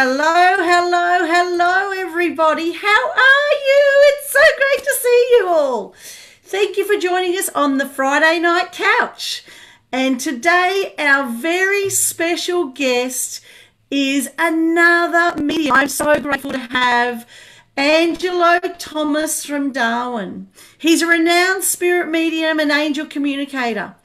Hello, hello, hello, everybody. How are you? It's so great to see you all. Thank you for joining us on the Friday Night Couch. And today, our very special guest is another medium. I'm so grateful to have Angelo Thomas from Darwin. He's a renowned spirit medium and angel communicator.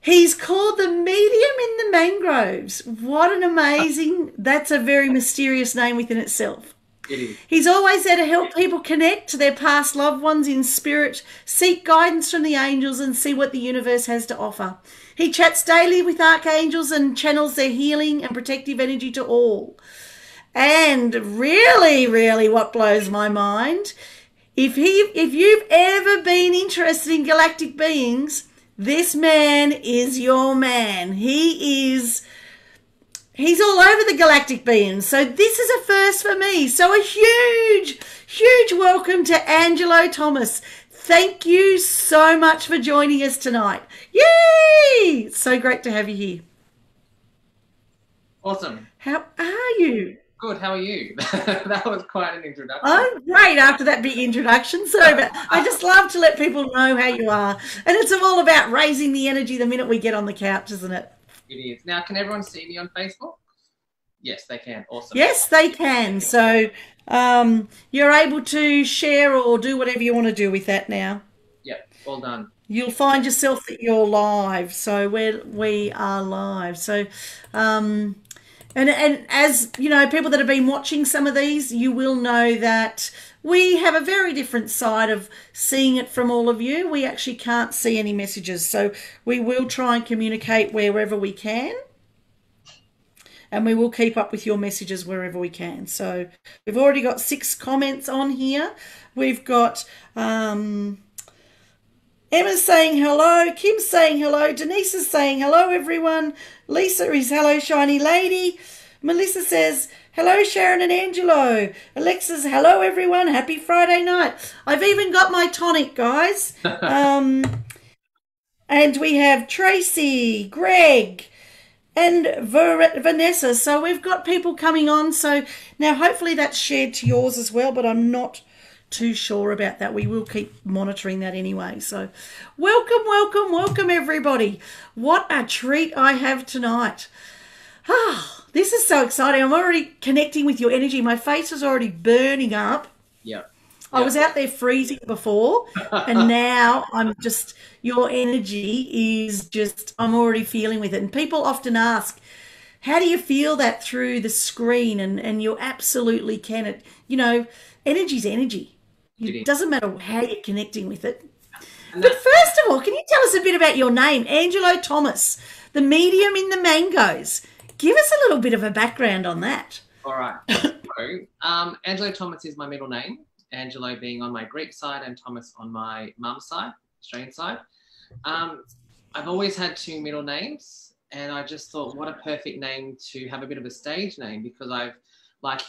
He's called the medium in the mangroves. What an amazing, that's a very mysterious name within itself. It is. He's always there to help people connect to their past loved ones in spirit, seek guidance from the angels and see what the universe has to offer. He chats daily with archangels and channels their healing and protective energy to all. And really what blows my mind, if you've ever been interested in galactic beings, this man is your man. He's all over the galactic beings. So this is a first for me. So a huge welcome to Angelo Thomas. Thank you so much for joining us tonight. Yay! It's so great to have you here. Awesome. How are you? Good, how are you? That was quite an introduction. I'm great after that big introduction. Sorry, but I just love to let people know how you are. And it's all about raising the energy the minute we get on the couch, isn't it? It is. Now, can everyone see me on Facebook? Yes, they can. Awesome. Yes, they can. So you're able to share or do whatever you want to do with that now. Yep, all done. You'll find yourself that you're live. So we are live. So and as you know, people that have been watching some of these, you will know that we have a very different side of seeing it from all of you. We actually can't see any messages, so we will try and communicate wherever we can, and we will keep up with your messages wherever we can. So we've already got 6 comments on here. We've got Emma's saying hello, Kim's saying hello, Denise is saying hello, everyone. Lisa is hello, shiny lady. Melissa says, hello, Sharon and Angelo. Alexa's hello, everyone. Happy Friday night. I've even got my tonic, guys. And we have Tracy, Greg, and Vanessa. So we've got people coming on. So now hopefully that's shared to yours as well, but I'm not too sure about that. We will keep monitoring that anyway. So welcome everybody. What a treat I have tonight. This is so exciting. I'm already connecting with your energy. My face is already burning up. Yeah. I was out there freezing before and now I'm just, your energy is just, I'm already feeling with it. And people often ask, how do you feel that through the screen? And you absolutely can. It, you know, energy's energy. It doesn't matter how you're connecting with it. But first of all, can you tell us a bit about your name, Angelo Thomas, the medium in the mangoes? Give us a little bit of a background on that. All right. So, Angelo Thomas is my middle name, Angelo being on my Greek side and Thomas on my mum's side, Australian side. I've always had 2 middle names, and I just thought what a perfect name to have a bit of a stage name, because I've worked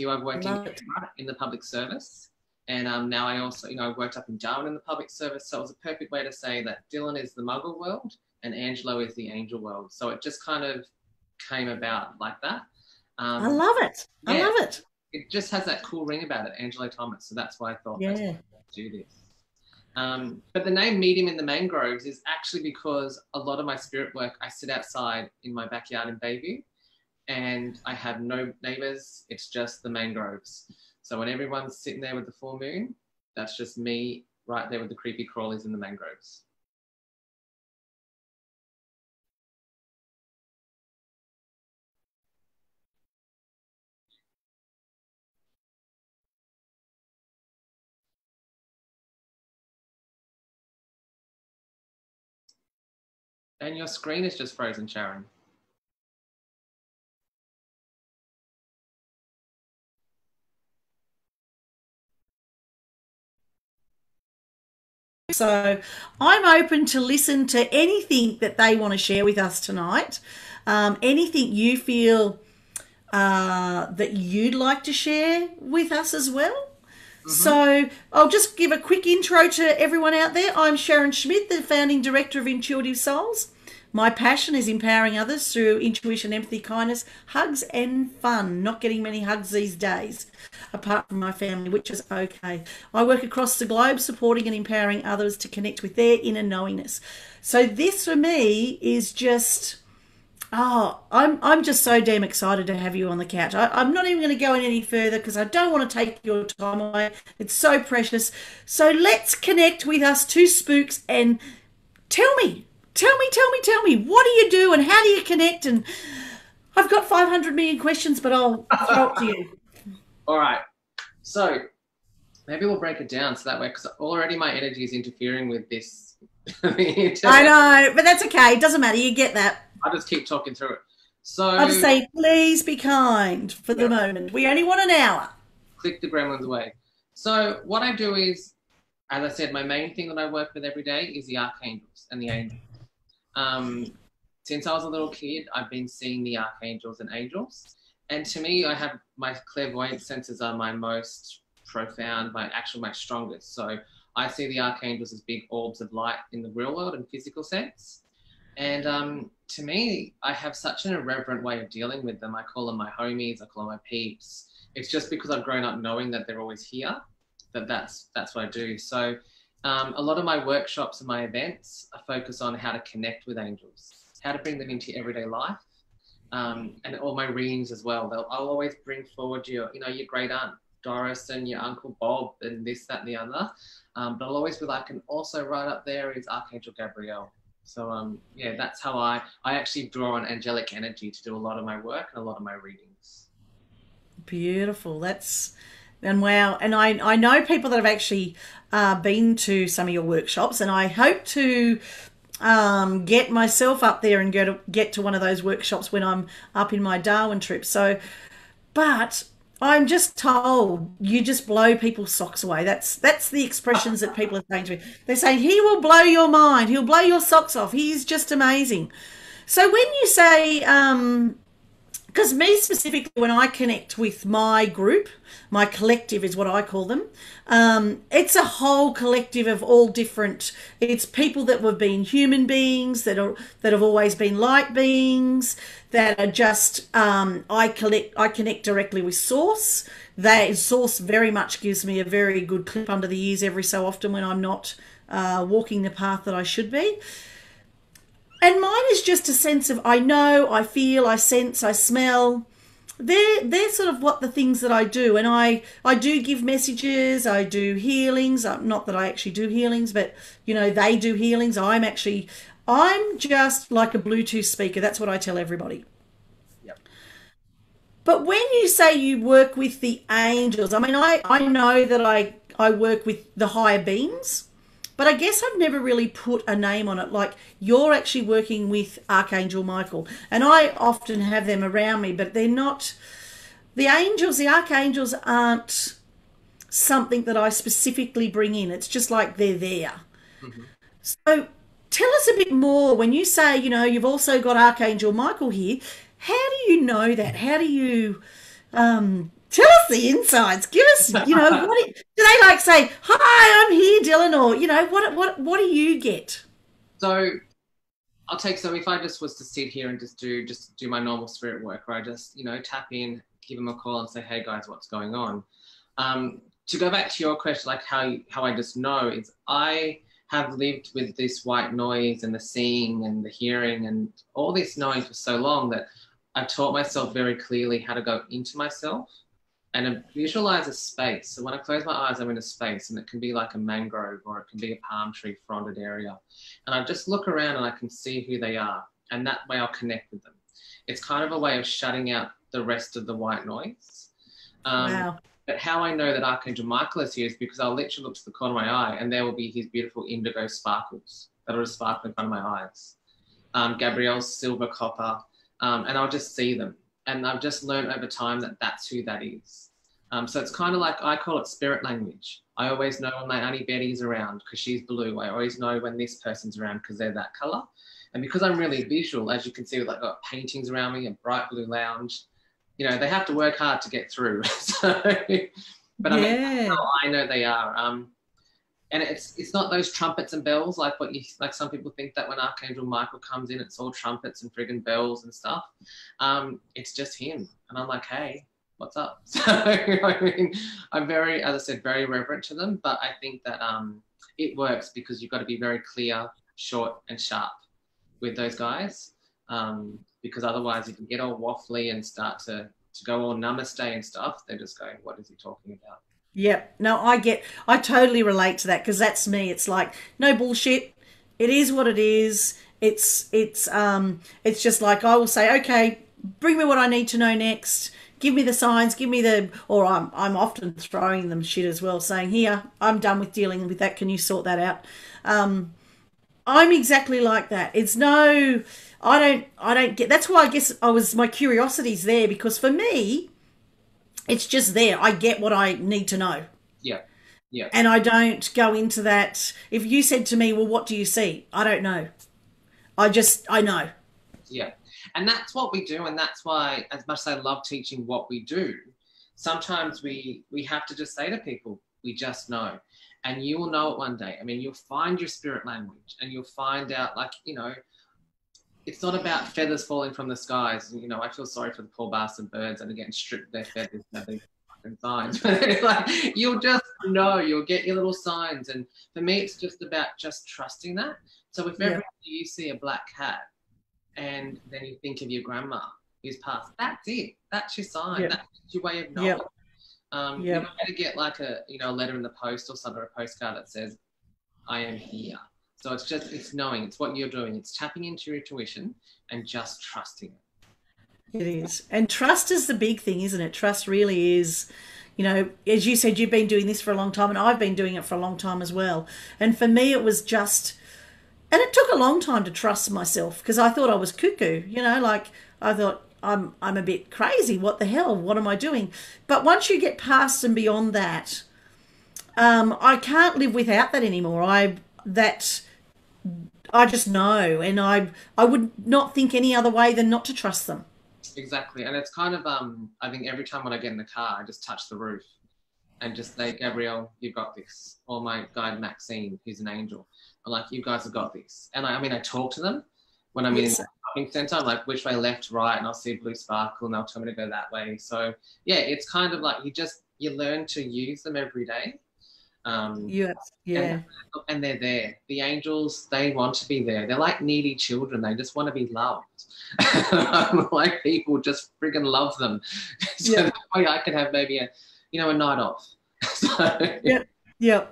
in the public service. And now I also, I've worked up in Darwin in the public service. So it was a perfect way to say that Dylan is the muggle world and Angelo is the angel world. So it just kind of came about like that. I love it. Yeah, I love it. It just has that cool ring about it, Angelo Thomas. So that's why I thought, let's do this. But the name Medium in the Mangroves is actually because a lot of my spirit work, I sit outside in my backyard in Bayview and I have no neighbors. It's just the mangroves. So when everyone's sitting there with the full moon, that's just me right there with the creepy crawlies in the mangroves. And your screen is just frozen, Sharon. So I'm open to listen to anything that they want to share with us tonight. Anything you feel that you'd like to share with us as well. So I'll just give a quick intro to everyone out there. I'm Sharon Schmidt, the founding director of Intuitive Souls. My passion is empowering others through intuition, empathy, kindness, hugs, and fun. Not getting many hugs these days, apart from my family, which is okay. I work across the globe supporting and empowering others to connect with their inner knowingness. So this for me is just, oh, I'm just so damn excited to have you on the couch. I'm not even going to go in any further because I don't want to take your time away. It's so precious. So let's connect with us two spooks and tell me, tell me, what do you do and how do you connect? And I've got 500 million questions, but I'll throw it to you. All right. So maybe we'll break it down so that way, because already my energy is interfering with this. I know, but that's okay. It doesn't matter. You get that. I'll just keep talking through it. So I'll just say, please be kind for the moment. We only want an hour. Click the gremlins away. So what I do is, as I said, my main thing that I work with every day is the Archangels and the Angels. Since I was a little kid, I've been seeing the Archangels and Angels. And to me, I have my clairvoyant senses are my most profound, my strongest. So I see the Archangels as big orbs of light in the real world and physical sense. And to me, I have such an irreverent way of dealing with them. I call them my homies, I call them my peeps. It's just because I've grown up knowing that they're always here, that's what I do. So a lot of my workshops and my events, I focus on how to connect with angels, how to bring them into your everyday life, and all my readings as well. I'll always bring forward your great aunt Doris and your uncle Bob and this, that, and the other. But I'll always be like, and also right up there is Archangel Gabriel. So yeah, that's how I actually draw on angelic energy to do a lot of my work and a lot of my readings. Beautiful. And wow. And I know people that have actually been to some of your workshops, and I hope to get myself up there and get to one of those workshops when I'm up in my Darwin trip. So, but I'm just told you just blow people's socks away. That's the expressions that people are saying to me. They're saying he will blow your mind. He'll blow your socks off. He's just amazing. So when you say, because me specifically, when I connect with my group, my collective is what I call them. It's a whole collective of all different. It's people that have been human beings, that have always been light beings, that are just. I connect directly with Source. Source very much gives me a very good clip under the ears every so often when I'm not walking the path that I should be. And mine is just a sense of I know, I feel, I sense, I smell. They're sort of what the things that I do. And I do give messages, I do healings. Not that I actually do healings, but, they do healings. I'm just like a Bluetooth speaker. That's what I tell everybody. Yep. But when you say you work with the angels, I mean, I know that I work with the higher beings. But I guess I've never really put a name on it. Like you're actually working with Archangel Michael. And I often have them around me, but they're not... The archangels aren't something that I specifically bring in. It's just like they're there. Mm-hmm. So tell us a bit more. When you say, you've also got Archangel Michael here, how do you know that? How do you... tell us the insides. Give us, do they like say, "Hi, I'm here, Dylan," or what do you get? So if I just was to sit here and just do my normal spirit work, where I just tap in, give them a call, and say, "Hey guys, what's going on?" To go back to your question, like how I just know is I have lived with this white noise and the seeing and the hearing and all this knowing for so long that I've taught myself very clearly how to go into myself and visualize a space. So when I close my eyes, I'm in a space, and it can be like a mangrove or it can be a palm tree fronded area. And I just look around and I can see who they are. And that way I'll connect with them. It's kind of a way of shutting out the rest of the white noise. Wow. But how I know that Archangel Michael is here is because I'll literally look to the corner of my eye and there will be his beautiful indigo sparkles that will just sparkle in front of my eyes. Gabrielle's silver copper, and I'll just see them. And I've just learned over time that that's who that is. So it's kind of like, I call it spirit language. I always know when my Auntie Betty's around because she's blue. I always know when this person's around because they're that color. And because I'm really visual, as you can see, with like got paintings around me, a bright blue lounge, they have to work hard to get through. But I mean, that's how I know they are. And it's not those trumpets and bells like what you like. Some people think that when Archangel Michael comes in, it's all trumpets and friggin' bells and stuff. It's just him, and I'm like, hey, what's up? So I mean, I'm very, as I said, very reverent to them. But I think that it works because you've got to be very clear, short, and sharp with those guys. Because otherwise, you can get all waffly and start to go all namaste and stuff. They're just going, what is he talking about? Yep. No, I totally relate to that because that's me. It's like, no bullshit. It is what it is. It's just like I will say, okay, bring me what I need to know next. Give me the signs, give me or I'm often throwing them shit as well, saying, here, I'm done with dealing with that. Can you sort that out? I'm exactly like that. It's no, I don't get, that's why I guess my curiosity's there because for me, it's just there. I get what I need to know. Yeah. Yeah. And I don't go into that. If you said to me, well, what do you see? I don't know. I know. Yeah. And that's what we do. And that's why, as much as I love teaching what we do, sometimes we have to just say to people, we just know. And you will know it one day. I mean, you'll find your spirit language and you'll find out, like, you know, it's not about feathers falling from the skies. You know, I feel sorry for the poor bastard birds that are getting stripped their feathers and these fucking signs. But it's like, you'll just know, you'll get your little signs. And for me, it's just about just trusting that. So if ever you see a black cat and then you think of your grandma who's passed, that's it. That's your sign. That's your way of knowing. You might have to get like a letter in the post or something, or a postcard that says, I am here. So it's knowing, it's what you're doing. It's tapping into your intuition and just trusting it. It is. And trust is the big thing, isn't it? Trust really is, as you said, you've been doing this for a long time and I've been doing it for a long time as well. And for me, it was just, and it took a long time to trust myself because I thought I was cuckoo, like I thought I'm a bit crazy. What the hell? What am I doing? But once you get past and beyond that, I can't live without that anymore. I just know, and I would not think any other way than not to trust them. Exactly. And it's kind of I think every time when I get in the car I just touch the roof and just say, Gabrielle, you've got this. Or my guide Maxine, who's an angel, I'm like, you guys have got this. And I talk to them when I'm in the shopping centre. I'm like, which way, left, right, and I'll see blue sparkle and they'll tell me to go that way. So yeah, it's kind of like you learn to use them every day. And they're there. The angels, they want to be there. They're like needy children. They just want to be loved. Like people just friggin' love them. So that way I can have maybe a night off. Yeah.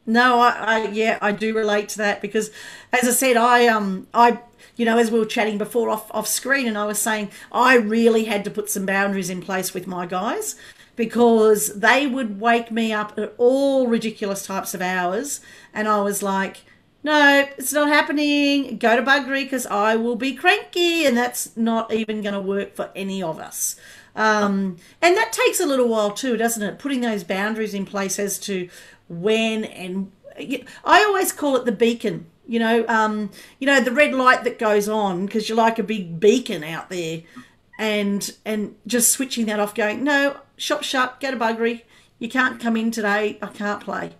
No, I do relate to that because, as I said, I as we were chatting before off screen, and I was saying I really had to put some boundaries in place with my guys because they would wake me up at all ridiculous types of hours, and I was like, no, it's not happening. Go to buggery because I will be cranky, and that's not even going to work for any of us. And that takes a little while too, doesn't it? Putting those boundaries in place as to when, and I always call it the beacon. The red light that goes on because you're like a big beacon out there, and just switching that off, going, no, shop shut, go to buggery. You can't come in today. I can't play.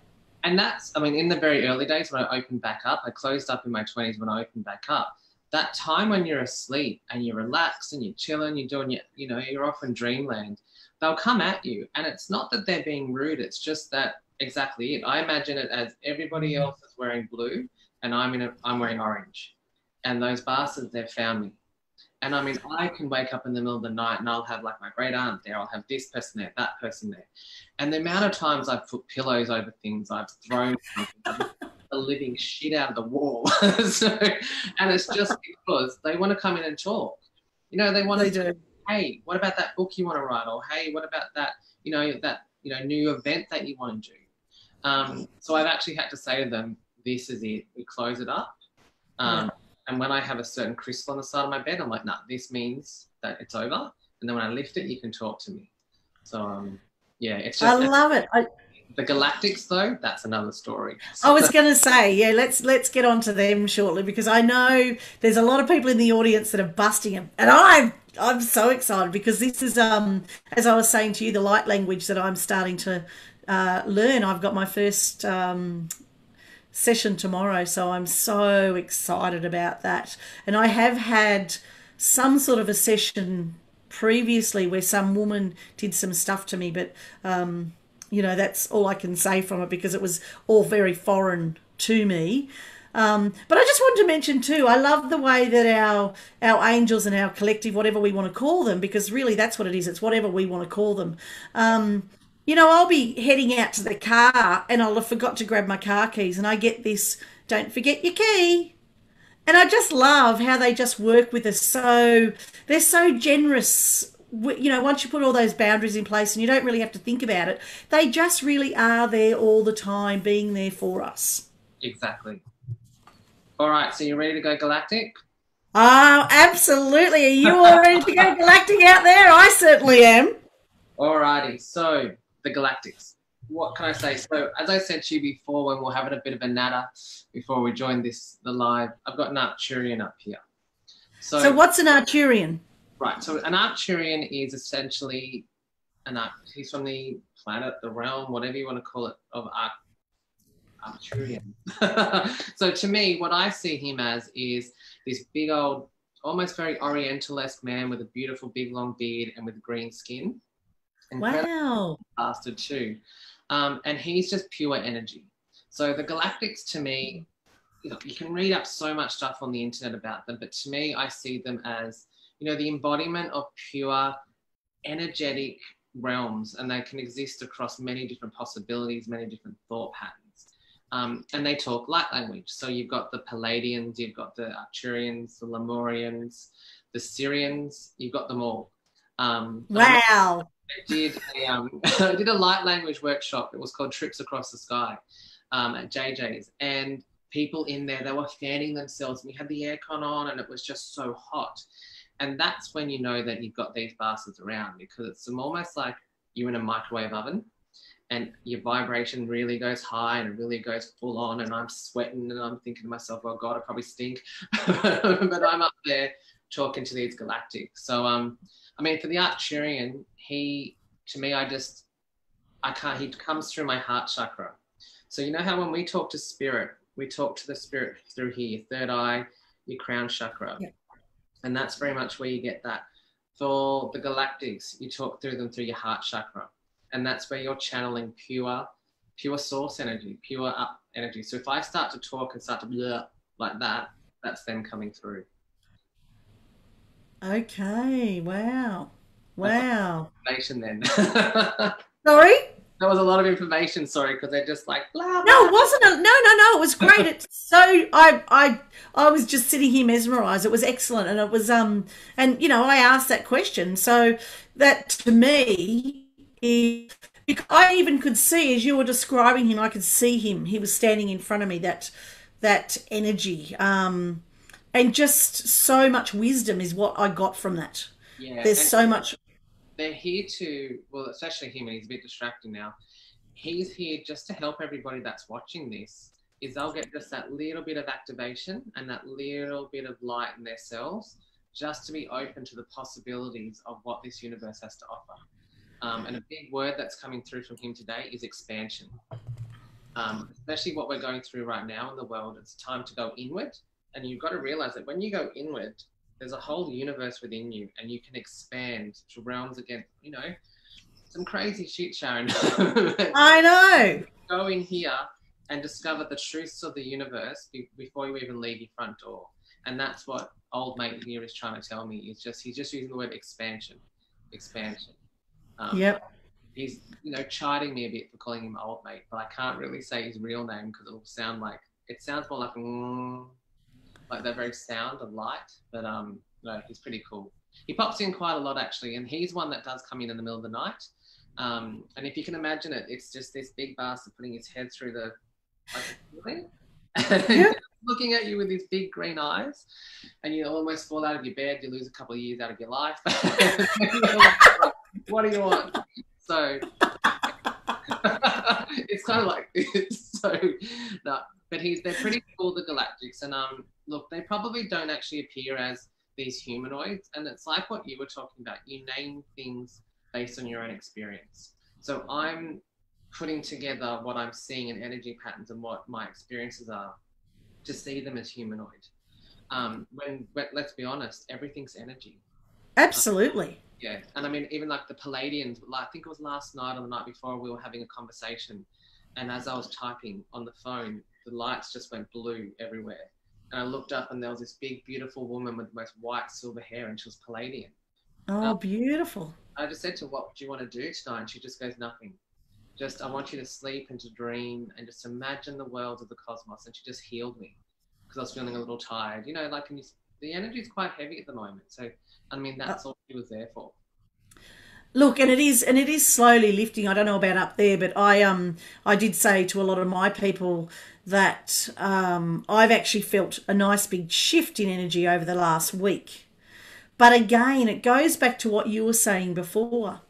And that's, in the very early days when I opened back up, I closed up in my 20s when I opened back up. That time when you're asleep and you're relaxed and you're chilling, you're doing you're off in dreamland, they'll come at you. And it's not that they're being rude. It's just that exactly it. I imagine it as everybody else is wearing blue and I'm wearing orange. And those bastards, they've found me. And I can wake up in the middle of the night and I'll have like my great aunt there. I'll have this person there, that person there. And the amount of times I've put pillows over things, I've thrown the living shit out of the wall. And it's just because they want to come in and talk. They want to say, hey, what about that book you want to write? Or hey, what about that, new event that you want to do? So I've actually had to say to them, this is it. We close it up. And when I have a certain crystal on the side of my bed, I'm like, nah, this means that it's over. And then when I lift it, you can talk to me. So, it's just... I love it. The Galactics, though, that's another story. I was going to say, let's get on to them shortly because I know there's a lot of people in the audience that are busting them. And I'm so excited because this is, as I was saying to you, the light language that I'm starting to learn. I've got my first session tomorrow, so I'm so excited about that. And I have had some sort of a session previously where some woman did some stuff to me, but that's all I can say from it because it was all very foreign to me. But I just wanted to mention too, I love the way that our angels and our collective, whatever we want to call them, because really that's what it is. It's whatever we want to call them. I'll be heading out to the car and I'll have forgot to grab my car keys, and I get this, don't forget your key. And I just love how they just work with us. They're so generous. Once you put all those boundaries in place and you don't really have to think about it, they just really are there all the time, being there for us. Exactly. All right, so you ready to go galactic? Oh, absolutely. Are you all ready to go galactic out there? I certainly am. All righty, so the galactics. What can I say? So as I said to you before, when we're having a bit of a natter before we join the live, I've got an Arcturian up here. So what's an Arcturian? Right, so an Arcturian is essentially he's from the planet, the realm, whatever you want to call it, of Arcturian. So to me, what I see him as is this big old, almost very Oriental-esque man with a beautiful big long beard and with green skin. Wow. Bastard too. And he's just pure energy. So the galactics to me, you can read up so much stuff on the internet about them, but to me, I see them as, the embodiment of pure energetic realms, and they can exist across many different possibilities, many different thought patterns. And they talk light language. So you've got the Palladians, you've got the Arcturians, the Lemurians, the Syrians, you've got them all. Wow. I did a light language workshop. It was called Trips Across the Sky at JJ's. And people in there, they were fanning themselves. And we had the aircon on and it was just so hot. And that's when you know that you've got these bastards around, because it's almost like you're in a microwave oven and your vibration really goes high and it really goes full on, and I'm sweating and I'm thinking to myself, oh God, I probably stink. But I'm up there talking to these galactics. So, for the Arcturian, he comes through my heart chakra. So you know how when we talk to spirit, we talk to the spirit through here, your third eye, your crown chakra. Yeah. And that's very much where you get that. For the galactics, you talk through them through your heart chakra. And that's where you're channeling pure source energy, pure up energy. So if I start to talk and start to blur like that, that's them coming through. Okay. Wow. Information then. Sorry? That was a lot of information, sorry, because they're just like blah, blah. No, it wasn't. No. It was great. It's so I was just sitting here mesmerized. It was excellent, and it was I asked that question. So that to me is, I even could see, as you were describing him, I could see him. He was standing in front of me. That energy, and just so much wisdom is what I got from that. Yeah, there's so much. They're here to, well, especially him, and he's a bit distracting now. He's here just to help everybody that's watching this, is they'll get just that little bit of activation and that little bit of light in their cells, just to be open to the possibilities of what this universe has to offer. And a big word that's coming through from him today is expansion. Especially what we're going through right now in the world, it's time to go inward. And you've got to realize that when you go inward, there's a whole universe within you, and you can expand to realms again. Some crazy shit, Sharon. I know. Go in here and discover the truths of the universe before you even leave your front door. And that's what old mate here is trying to tell me. He's just using the word expansion. Yep. He's chiding me a bit for calling him old mate, but I can't really say his real name because it'll sound like, it sounds more like that very sound of light. But no, he's pretty cool. He pops in quite a lot actually, and he's one that does come in the middle of the night. And if you can imagine it, it's just this big bastard putting his head through the ceiling, and looking at you with these big green eyes, and you almost fall out of your bed. You lose a couple of years out of your life. What do you want? So it's kind of like this. So no, but they're pretty cool, the galactics, and look, they probably don't actually appear as these humanoids, and it's like what you were talking about. You name things based on your own experience. So I'm putting together what I'm seeing in energy patterns and what my experiences are to see them as humanoid. When let's be honest, everything's energy. Absolutely. Yeah, and I mean, even like the Palladians, like, I think it was last night or the night before, we were having a conversation, and as I was typing on the phone, the lights just went blue everywhere. And I looked up, and there was this big, beautiful woman with the most white silver hair, and she was Palladian. Oh, And beautiful. I just said to her, "What do you want to do tonight?" And she just goes, "Nothing. Just I want you to sleep and to dream and just imagine the world of the cosmos." And she just healed me because I was feeling a little tired. You know, like the energy is quite heavy at the moment. So, I mean, that's all she was there for. Look, and it is slowly lifting. I don't know about up there, but I did say to a lot of my people that I've actually felt a nice big shift in energy over the last week. But again, it goes back to what you were saying before.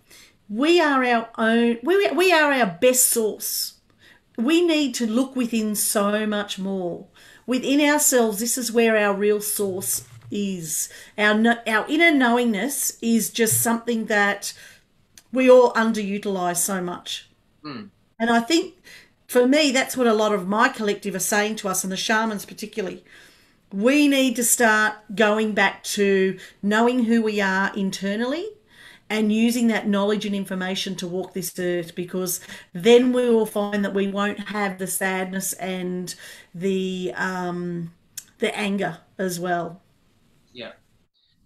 We are our own. We are our best source. We need to look within so much more. Within ourselves, this is where our real source is. Our inner knowingness is just something that we all underutilize so much. Mm. And I think for me, that's what a lot of my collective are saying to us, and the shamans particularly. We need to start going back to knowing who we are internally and using that knowledge and information to walk this earth, because then we will find that we won't have the sadness and the anger as well. Yeah,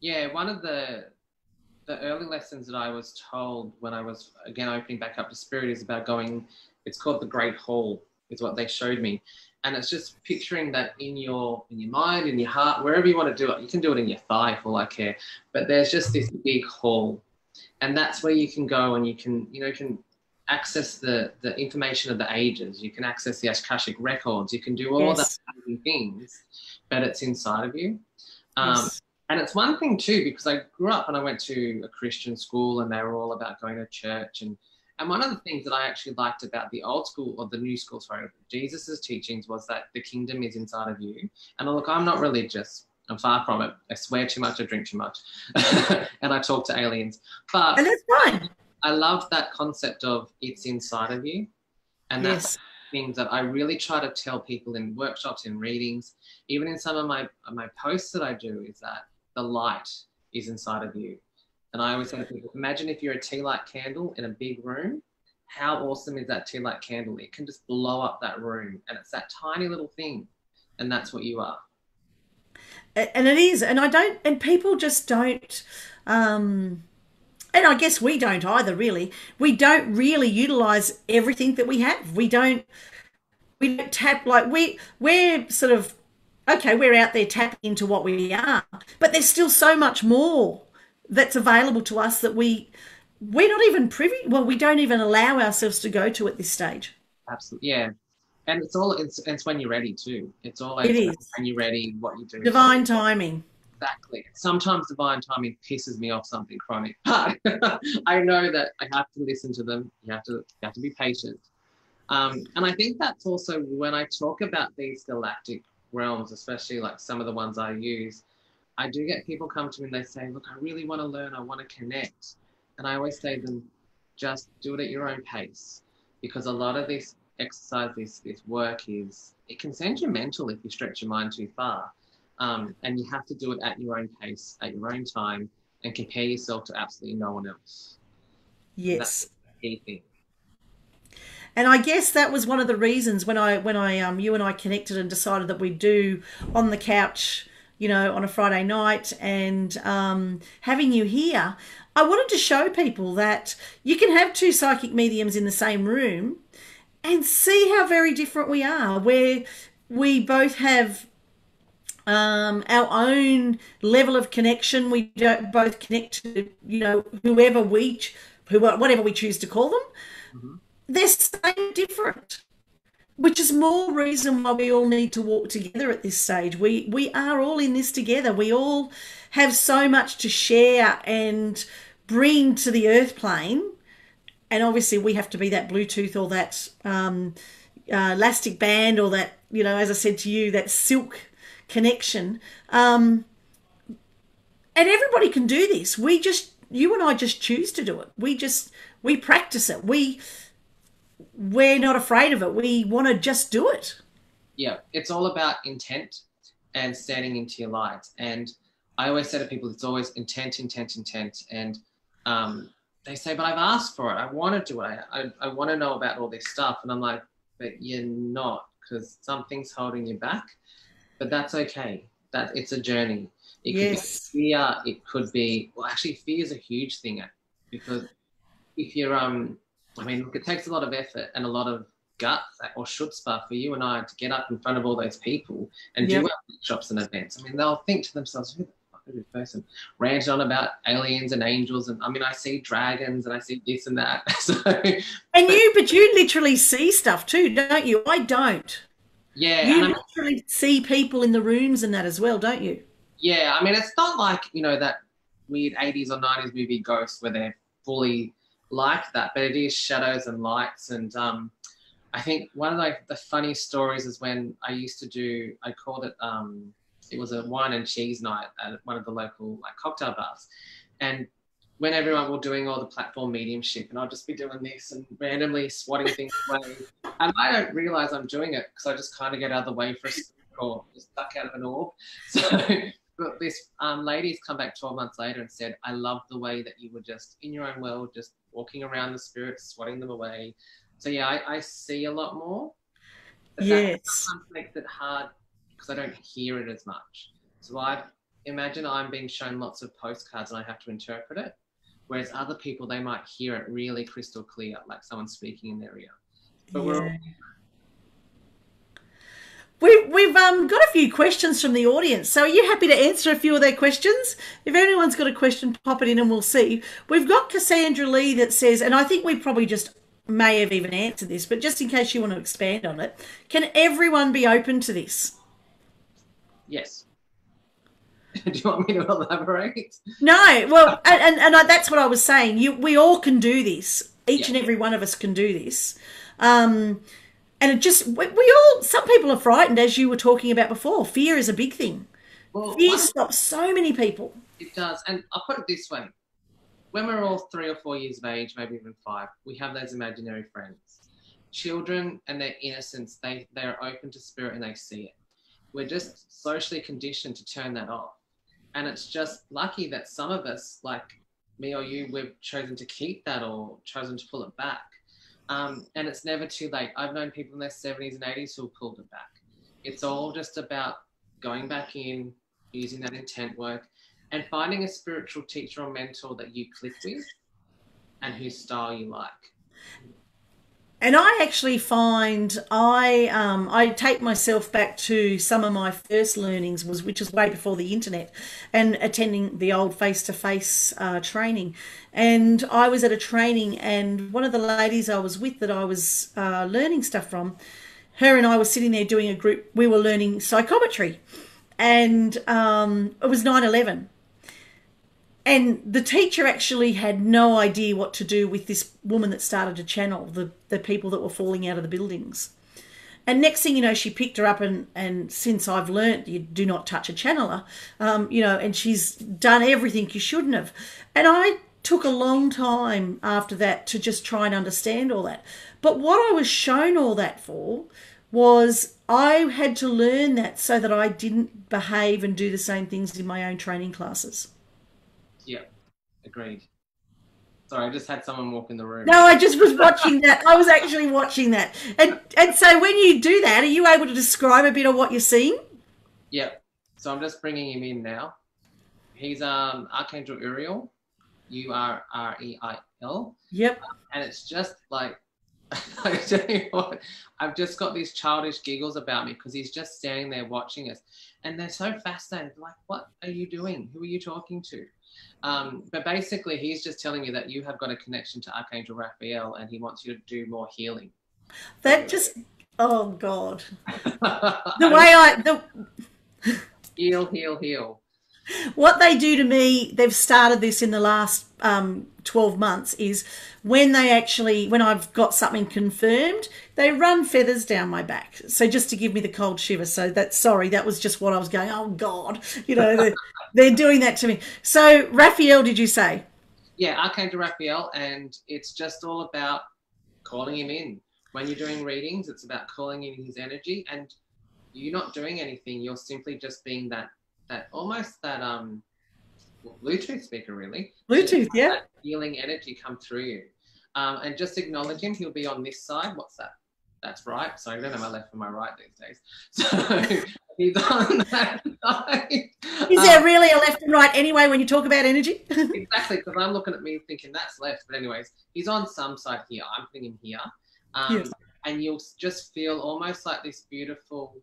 yeah. One of the early lessons that I was told when I was again opening back up to spirit is about going. It's called the Great Hall, is what they showed me, and it's just picturing that in your mind, in your heart, wherever you want to do it. You can do it in your thigh for all I care, but there's just this big hall, and that's where you can go and you can access the information of the ages. You can access the Akashic records. You can do all of that Yes. things, but it's inside of you. Um, Yes. and it's one thing too, because I grew up and I went to a Christian school, and they were all about going to church. And one of the things that I actually liked about the old school, or the new school, sorry, Jesus's teachings, was that the kingdom is inside of you. And look, I'm not religious. I'm far from it. I swear too much. I drink too much. And I talk to aliens. But And that's fine. I love that concept of it's inside of you. And that's Yes. things that I really try to tell people in workshops, in readings, even in some of my posts that I do, is that the light is inside of you. And I always say to people, imagine if you're a tea light candle in a big room. How awesome is that tea light candle? It can just blow up that room, and it's that tiny little thing, and that's what you are. And it is, and I don't, and people just don't, and I guess we don't either, really. We don't really utilize everything that we have. We don't tap, like, we're sort of, okay, we're out there tapping into what we are, but there's still so much more that's available to us that we're not even privy, well, we don't even allow ourselves to go to at this stage. Absolutely, yeah. And it's when you're ready too. It's It always is when you're ready, what you do. So divine timing. exactly. Sometimes divine timing pisses me off something chronic, but I know that I have to listen to them. You have to be patient. And I think that's also when I talk about these galactic realms, especially like some of the ones I use, I do get people come to me and they say, look, I really want to learn, I want to connect. And I always say to them, just do it at your own pace. Because a lot of this exercise, this work it can send you mental if you stretch your mind too far. And you have to do it at your own pace, at your own time, and compare yourself to absolutely no one else. And that's Yes. the key thing. And I guess that was one of the reasons when you and I connected and decided that we'd do on the couch, on a Friday night, and having you here, I wanted to show people that you can have two psychic mediums in the same room and see how very different we are, where we both have our own level of connection. We don't both connect to, whatever we choose to call them. Mm-hmm. They're so different, which is more reason why we all need to walk together at this stage. We are all in this together. We all have so much to share and bring to the earth plane. And obviously we have to be that Bluetooth or that elastic band, or that, as I said to you, that silk connection. And everybody can do this. You and I just choose to do it. We practice it. we're not afraid of it. We want to just do it. Yeah, it's all about intent and standing into your light. And I always say to people, it's always intent, intent, intent. And they say, but I've asked for it. I want to do it. I want to know about all this stuff. And I'm like, but you're not, because something's holding you back. But that's okay. That it's a journey. It could be fear. It could be, well, actually, fear is a huge thing, because if you're, I mean, look, it takes a lot of effort and a lot of guts or chutzpah for you and I to get up in front of all those people and do our workshops and events. I mean, they'll think to themselves, who the fuck is this person ranting on about aliens and angels? And I mean, I see dragons and I see this and that. But you literally see stuff too, don't you? I don't. Yeah. You literally see people in the rooms and that as well, don't you? Yeah. I mean, it's not like, that weird 80s or 90s movie Ghosts where they're fully like that, but it is shadows and lights. And I think one of the funny stories is when I used to do, I called it, it was a wine and cheese night at one of the local cocktail bars. And when everyone were doing all the platform mediumship, and I'll just be doing this and randomly swatting things away. And I don't realize I'm doing it because I just kind of get out of the way for a second or just duck out of an orb. So but this lady's come back 12 months later and said, I love the way that you were just in your own world, just walking around the spirits, swatting them away. So yeah, I see a lot more. But that sometimes makes it hard because I don't hear it as much. So I imagine I'm being shown lots of postcards and I have to interpret it. Whereas other people, they might hear it really crystal clear, like someone speaking in their ear. But we've got a few questions from the audience. So are you happy to answer a few of their questions? If anyone's got a question, pop it in and we'll see. We've got Cassandra Lee that says, and I think we probably just may have even answered this, but just in case you want to expand on it, can everyone be open to this? Yes. Do you want me to elaborate? No, well, and that's what I was saying. We all can do this. Each and every one of us can do this. And it just, we all, some people are frightened, as you were talking about before. Fear is a big thing. Well, fear stops so many people. It does. And I'll put it this way. When we're all 3 or 4 years of age, maybe even 5, we have those imaginary friends. Children and their innocence, they're open to spirit and they see it. We're just socially conditioned to turn that off. And it's just lucky that some of us, like me or you, we've chosen to keep that or chosen to pull it back. And it's never too late. I've known people in their 70s and 80s who pulled it back. It's all just about going back in, using that intent work, and finding a spiritual teacher or mentor that you click with and whose style you like. And I actually find I take myself back to some of my first learnings, which was way before the internet, and attending the old face-to-face training. And I was at a training, and one of the ladies I was with that I was learning stuff from, her and I were sitting there doing a group. We were learning psychometry, and it was 9/11. And the teacher actually had no idea what to do with this woman that started to channel the people that were falling out of the buildings. And next thing you know, she picked her up, and since I've learnt you do not touch a channeler, and she's done everything you shouldn't have. And I took a long time after that to just try and understand all that. But what I was shown all that for was I had to learn that so that I didn't behave and do the same things in my own training classes. Yeah, agreed. Sorry, I just had someone walk in the room. No, I just was watching that. I was actually watching that. And so when you do that, are you able to describe a bit of what you're seeing? Yeah. So I'm just bringing him in now. He's Archangel Uriel, Ureil. Yep. And it's just like, I tell you what, I've just got these childish giggles about me because he's just standing there watching us. And they're so fascinated. Like, what are you doing? Who are you talking to? But basically, he's just telling me that you have got a connection to Archangel Raphael and he wants you to do more healing. That just, oh, God. The way Heal. What they do to me, they've started this in the last 12 months, is when I've got something confirmed, they run feathers down my back. So just to give me the cold shiver. So that was just what I was going, oh God, they're doing that to me. So Raphael, did you say? Yeah, Archangel Raphael, and it's just all about calling him in, when you're doing readings, it's about calling in his energy, and you're not doing anything. You're simply just being that almost that Bluetooth speaker, really. Bluetooth, yeah. That healing energy come through you. And just acknowledge him. He'll be on this side. What's that? That's right. So I don't know my left and my right these days. So he's on that side. Is there really a left and right anyway when you talk about energy? Exactly, because I'm looking at me thinking that's left. But anyways, he's on some side here. I'm thinking here. Yes. And you'll just feel almost like this beautiful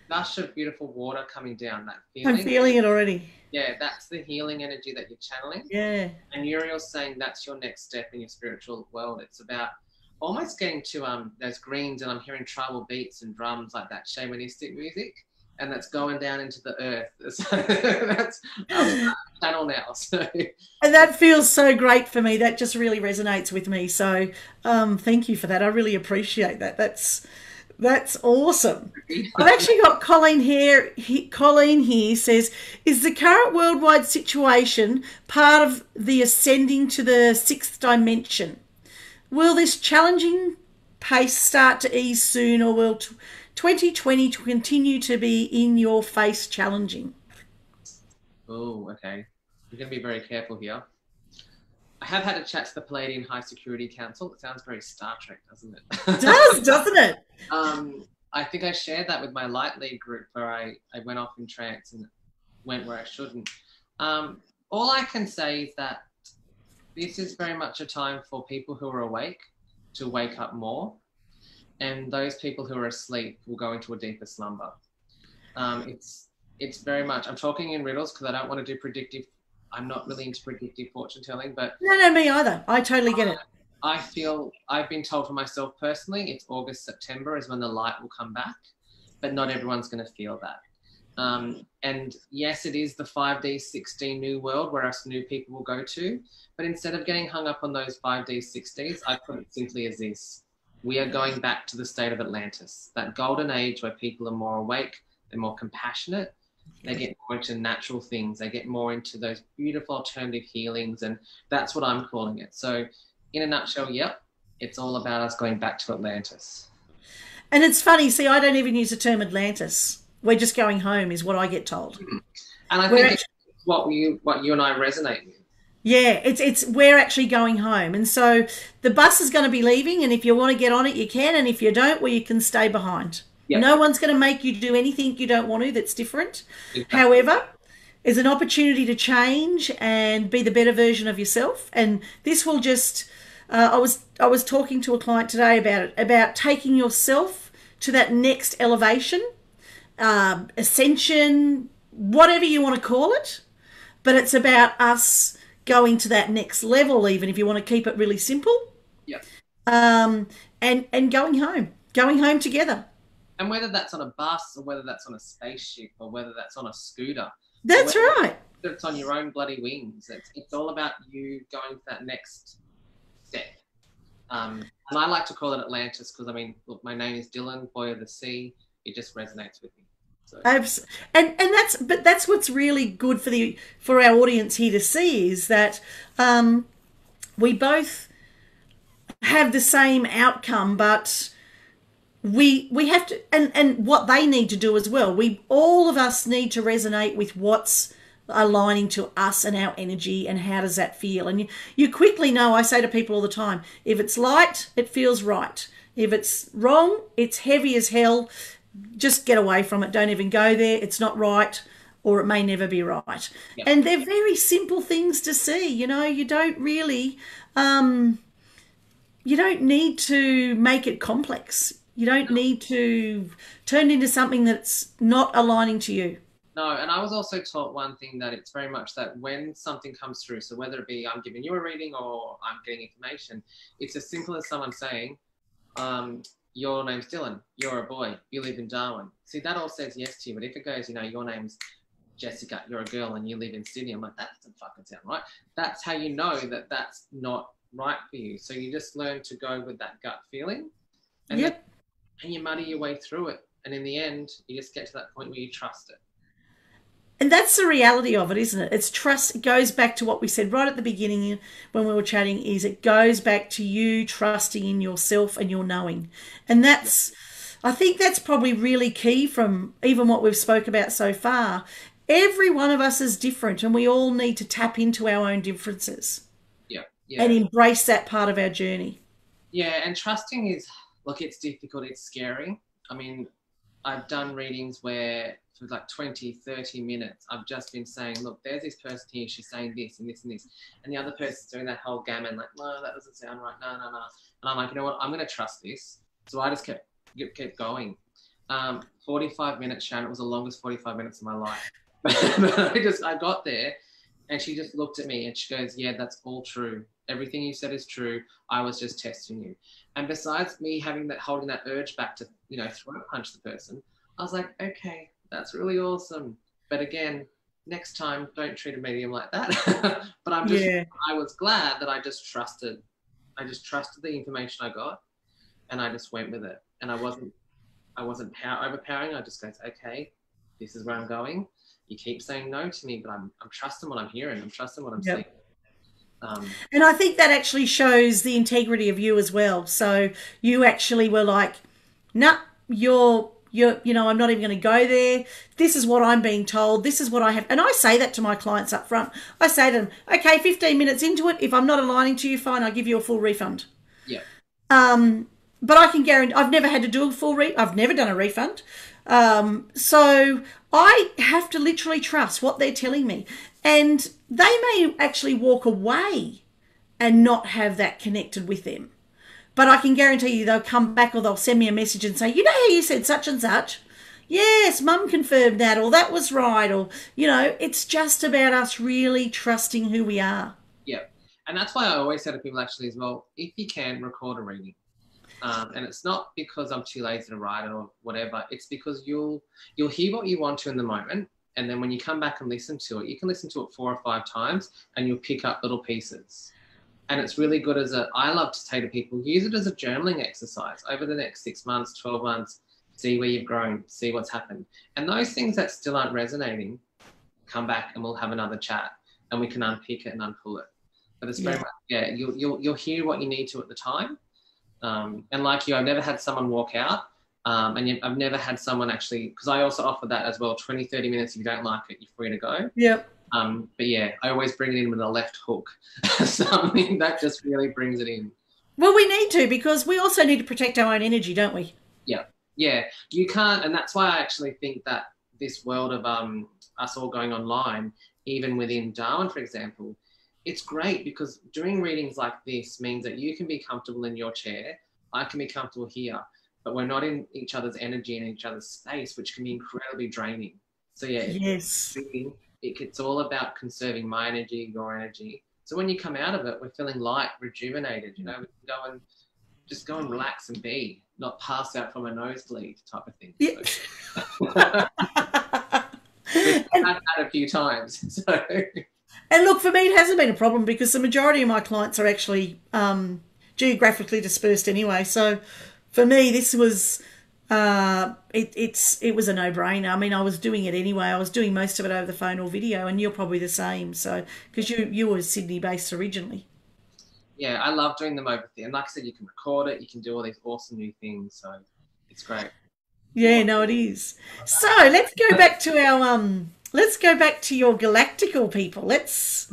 gush of beautiful water coming down. That feeling. I'm feeling it already. Yeah, that's the healing energy that you're channeling. Yeah. And Uriel's saying that's your next step in your spiritual world. It's about almost getting to those greens, and I'm hearing tribal beats and drums like that shamanistic music, and that's going down into the earth. So that's channel now. So. And that feels so great for me. That just really resonates with me. So thank you for that. I really appreciate that. That's awesome. I've actually got Colleen here. Colleen here says, is the current worldwide situation part of the ascending to the sixth dimension? Will this challenging pace start to ease soon, or will 2020 continue to be in your face challenging? Oh, okay. You're going to be very careful here. I have had a chat to the Palladian High Security Council. It sounds very Star Trek, doesn't it? It does, doesn't it? I think I shared that with my Light Lead group, where I went off in trance and went where I shouldn't. All I can say is that this is very much a time for people who are awake to wake up more, and those people who are asleep will go into a deeper slumber. It's very much, I'm talking in riddles because I don't want to do predictive. I'm not really into predictive fortune telling, but no, me either. I totally get it. I feel I've been told for myself personally, it's August, September is when the light will come back, but not everyone's going to feel that. And yes, it is the 5D, 6D new world where us new people will go to, but instead of getting hung up on those 5D, 6Ds, I put it simply as this. We are going back to the state of Atlantis, that golden age where people are more awake, they're more compassionate, they get more into natural things, they get more into those beautiful alternative healings, and that's what I'm calling it. So in a nutshell, yep, it's all about us going back to Atlantis. And it's funny, see, I don't even use the term Atlantis. We're just going home is what I get told. And I think it's what you and I resonate with. Yeah, we're actually going home. And so the bus is going to be leaving, and if you want to get on it, you can, and if you don't, well, you can stay behind. Yep. No one's going to make you do anything you don't want to that's different. Exactly. However, it's an opportunity to change and be the better version of yourself. And this will just, I was talking to a client today about it, about taking yourself to that next elevation, ascension, whatever you want to call it. But it's about us going to that next level, even if you want to keep it really simple. Yeah. And going home together. And whether that's on a bus or whether that's on a spaceship or whether that's on a scooter. That's right. Whether it's on your own bloody wings. It's all about you going to that next step. And I like to call it Atlantis because, I mean, look, my name is Dylan, Boy of the Sea. It just resonates with me. So. And that's what's really good for our audience here to see is that we both have the same outcome, but we have to, and what they need to do as well. All of us need to resonate with what's aligning to us and our energy, and how does that feel. And you quickly know, I say to people all the time, if it's light, it feels right. If it's wrong, it's heavy as hell. Just get away from it. Don't even go there. It's not right, or it may never be right. Yep. And they're very simple things to see. You know, you don't really, you don't need to make it complex. You don't need to turn into something that's not aligning to you. No, and I was also taught one thing, that it's very much that when something comes through, so whether it be I'm giving you a reading or I'm getting information, it's as simple as someone saying, your name's Dylan, you're a boy, you live in Darwin. See, that all says yes to you, but if it goes, you know, your name's Jessica, you're a girl and you live in Sydney, I'm like, that doesn't fucking sound right. That's how you know that that's not right for you. So you just learn to go with that gut feeling, and, and you muddy your way through it. And in the end, you just get to that point where you trust it. And that's the reality of it, isn't it? It's trust. It goes back to what we said right at the beginning when we were chatting, is it goes back to you trusting in yourself and your knowing. And that's, I think that's probably really key from even what we've spoke about so far. Every one of us is different and we all need to tap into our own differences Yeah, and yeah, embrace that part of our journey. yeah. And trusting is, look, it's difficult. It's scary. I mean, I've done readings where for like 20, 30 minutes, I've just been saying, look, there's this person here, she's saying this and this and this. And the other person's doing that whole gamut, like, no, that doesn't sound right, no, no, no. And I'm like, you know what, I'm going to trust this. So I just kept going. 45 minutes, Sharon, it was the longest 45 minutes of my life. But I got there and she just looked at me and she goes, yeah, that's all true. Everything you said is true. I was just testing you. And besides me having that, holding that urge back to, throat punch the person, I was like, okay, that's really awesome. But again, next time, don't treat a medium like that. But I was glad that I just trusted the information I got and I just went with it. And I wasn't overpowering. I just goes, okay, this is where I'm going. You keep saying no to me, but I'm trusting what I'm hearing. I'm trusting what I'm seeing. And I think that actually shows the integrity of you as well. So you actually were like, nah, I'm not even going to go there. This is what I'm being told. This is what I have. And I say that to my clients up front. I say to them, okay, 15 minutes into it, if I'm not aligning to you, fine, I'll give you a full refund. Yeah. But I can guarantee, I've never had to do a full I've never done a refund. So I have to literally trust what they're telling me. And they may actually walk away and not have that connected with them. But I can guarantee you they'll come back or they'll send me a message and say, you know how you said such and such? Yes, mum confirmed that, or that was right, or, it's just about us really trusting who we are. Yeah. And that's why I always say to people actually as well, if you can, record a reading. And it's not because I'm too lazy to write it or whatever. It's because you'll hear what you want to in the moment. And then when you come back and listen to it, you can listen to it 4 or 5 times and you'll pick up little pieces. And it's really good I love to say to people, use it as a journaling exercise over the next 6 months, 12 months, see where you've grown, see what's happened. And those things that still aren't resonating, come back and we'll have another chat and we can unpick it and unpull it. But it's very much, you'll hear what you need to at the time. And like you, I've never had someone walk out. And I've never had someone actually, because I also offer that as well, 20, 30 minutes. If you don't like it, you're free to go. Yep. But yeah, I always bring it in with a left hook. Something that just really brings it in. Well, we need to, because we also need to protect our own energy, don't we? Yeah. Yeah. You can't, and that's why I actually think that this world of us all going online, even within Darwin, for example, it's great because doing readings like this means that you can be comfortable in your chair. I can be comfortable here, but we're not in each other's energy and each other's space, which can be incredibly draining. So yeah, yes, it's all about conserving my energy, your energy. So when you come out of it, we're feeling light, rejuvenated. We can go and relax and be, not pass out from a nosebleed type of thing. Yeah. So, we've had that a few times. So. And look, for me, it hasn't been a problem because the majority of my clients are actually geographically dispersed anyway. So for me, this was it was a no-brainer. I mean, I was doing it anyway. I was doing most of it over the phone or video, and you're probably the same. So because you were Sydney-based originally. Yeah, I love doing them over there. And like I said, you can record it. You can do all these awesome new things. So it's great. Yeah, no, it is. So let's go back to our Let's go back to your galactical people. Is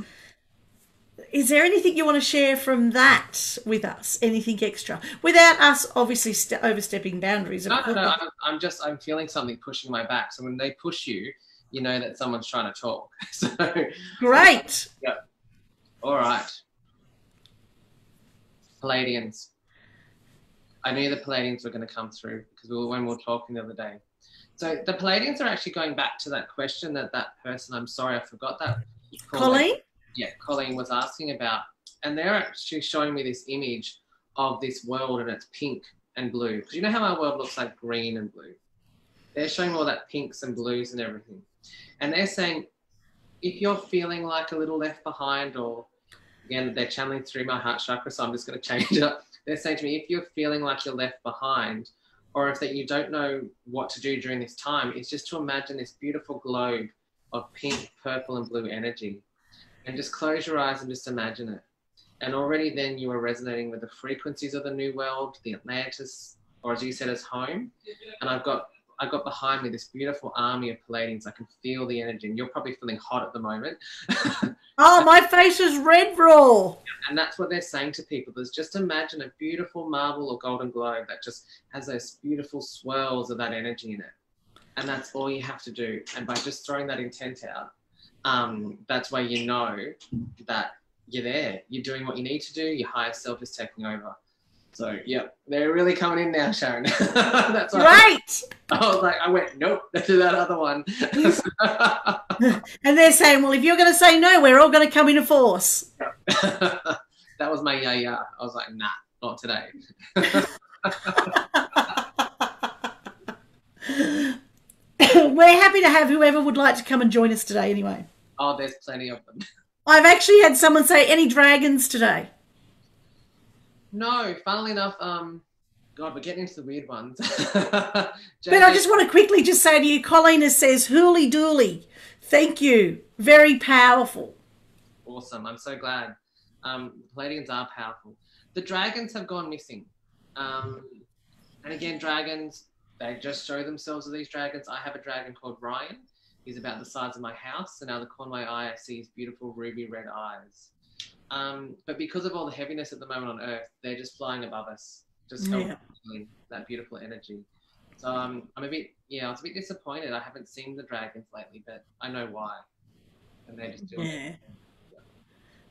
there anything you want to share from that with us? Anything extra? Without us obviously overstepping boundaries. No. I'm feeling something pushing my back. So when they push you, you know that someone's trying to talk. So great. Yeah. All right. Palladians. I knew the Palladians were going to come through because when we were talking the other day. So the Palladians are actually going back to that question that person, I'm sorry, I forgot that. Colleen? Yeah, Colleen was asking about. And they're actually showing me this image of this world and it's pink and blue. Because you know how our world looks like green and blue? They're showing all that pinks and blues and everything. And they're saying, if you're feeling like a little left behind, or again, they're channeling through my heart chakra, so I'm just going to change it up. They're saying to me, if you're feeling like you're left behind, or if that you don't know what to do during this time, it's just to imagine this beautiful globe of pink, purple, and blue energy. And just close your eyes and just imagine it. And already then you are resonating with the frequencies of the new world, the Atlantis, or as you said, as home. And I've got behind me this beautiful army of Pleiadians. I can feel the energy, and you're probably feeling hot at the moment. Oh, my face is red raw. And that's what they're saying to people. Is just imagine a beautiful marble or golden globe that just has those beautiful swirls of that energy in it. And that's all you have to do. And by just throwing that intent out, that's where you know that you're there. You're doing what you need to do. Your higher self is taking over. So, yeah, they're really coming in now, Sharon. That's Great. I went, nope, to that other one. And they're saying, well, if you're going to say no, we're all going to come in a force. That was my yeah. I was like, nah, not today. We're happy to have whoever would like to come and join us today anyway. Oh, there's plenty of them. I've actually had someone say, any dragons today? No, funnily enough, God, we're getting into the weird ones. But I just want to quickly just say to you, Colleen says, hooly dooly. Thank you. Very powerful. Awesome. I'm so glad. Pleiadians are powerful. The dragons have gone missing. And again, dragons, they just show themselves as these dragons. I have a dragon called Ryan. He's about the size of my house. And out of the corner of my eye, I see his beautiful ruby red eyes. But because of all the heaviness at the moment on Earth, they're just flying above us, just helping that beautiful energy. So I'm a bit, I was a bit disappointed. I haven't seen the dragons lately, but I know why. And they're just doing it.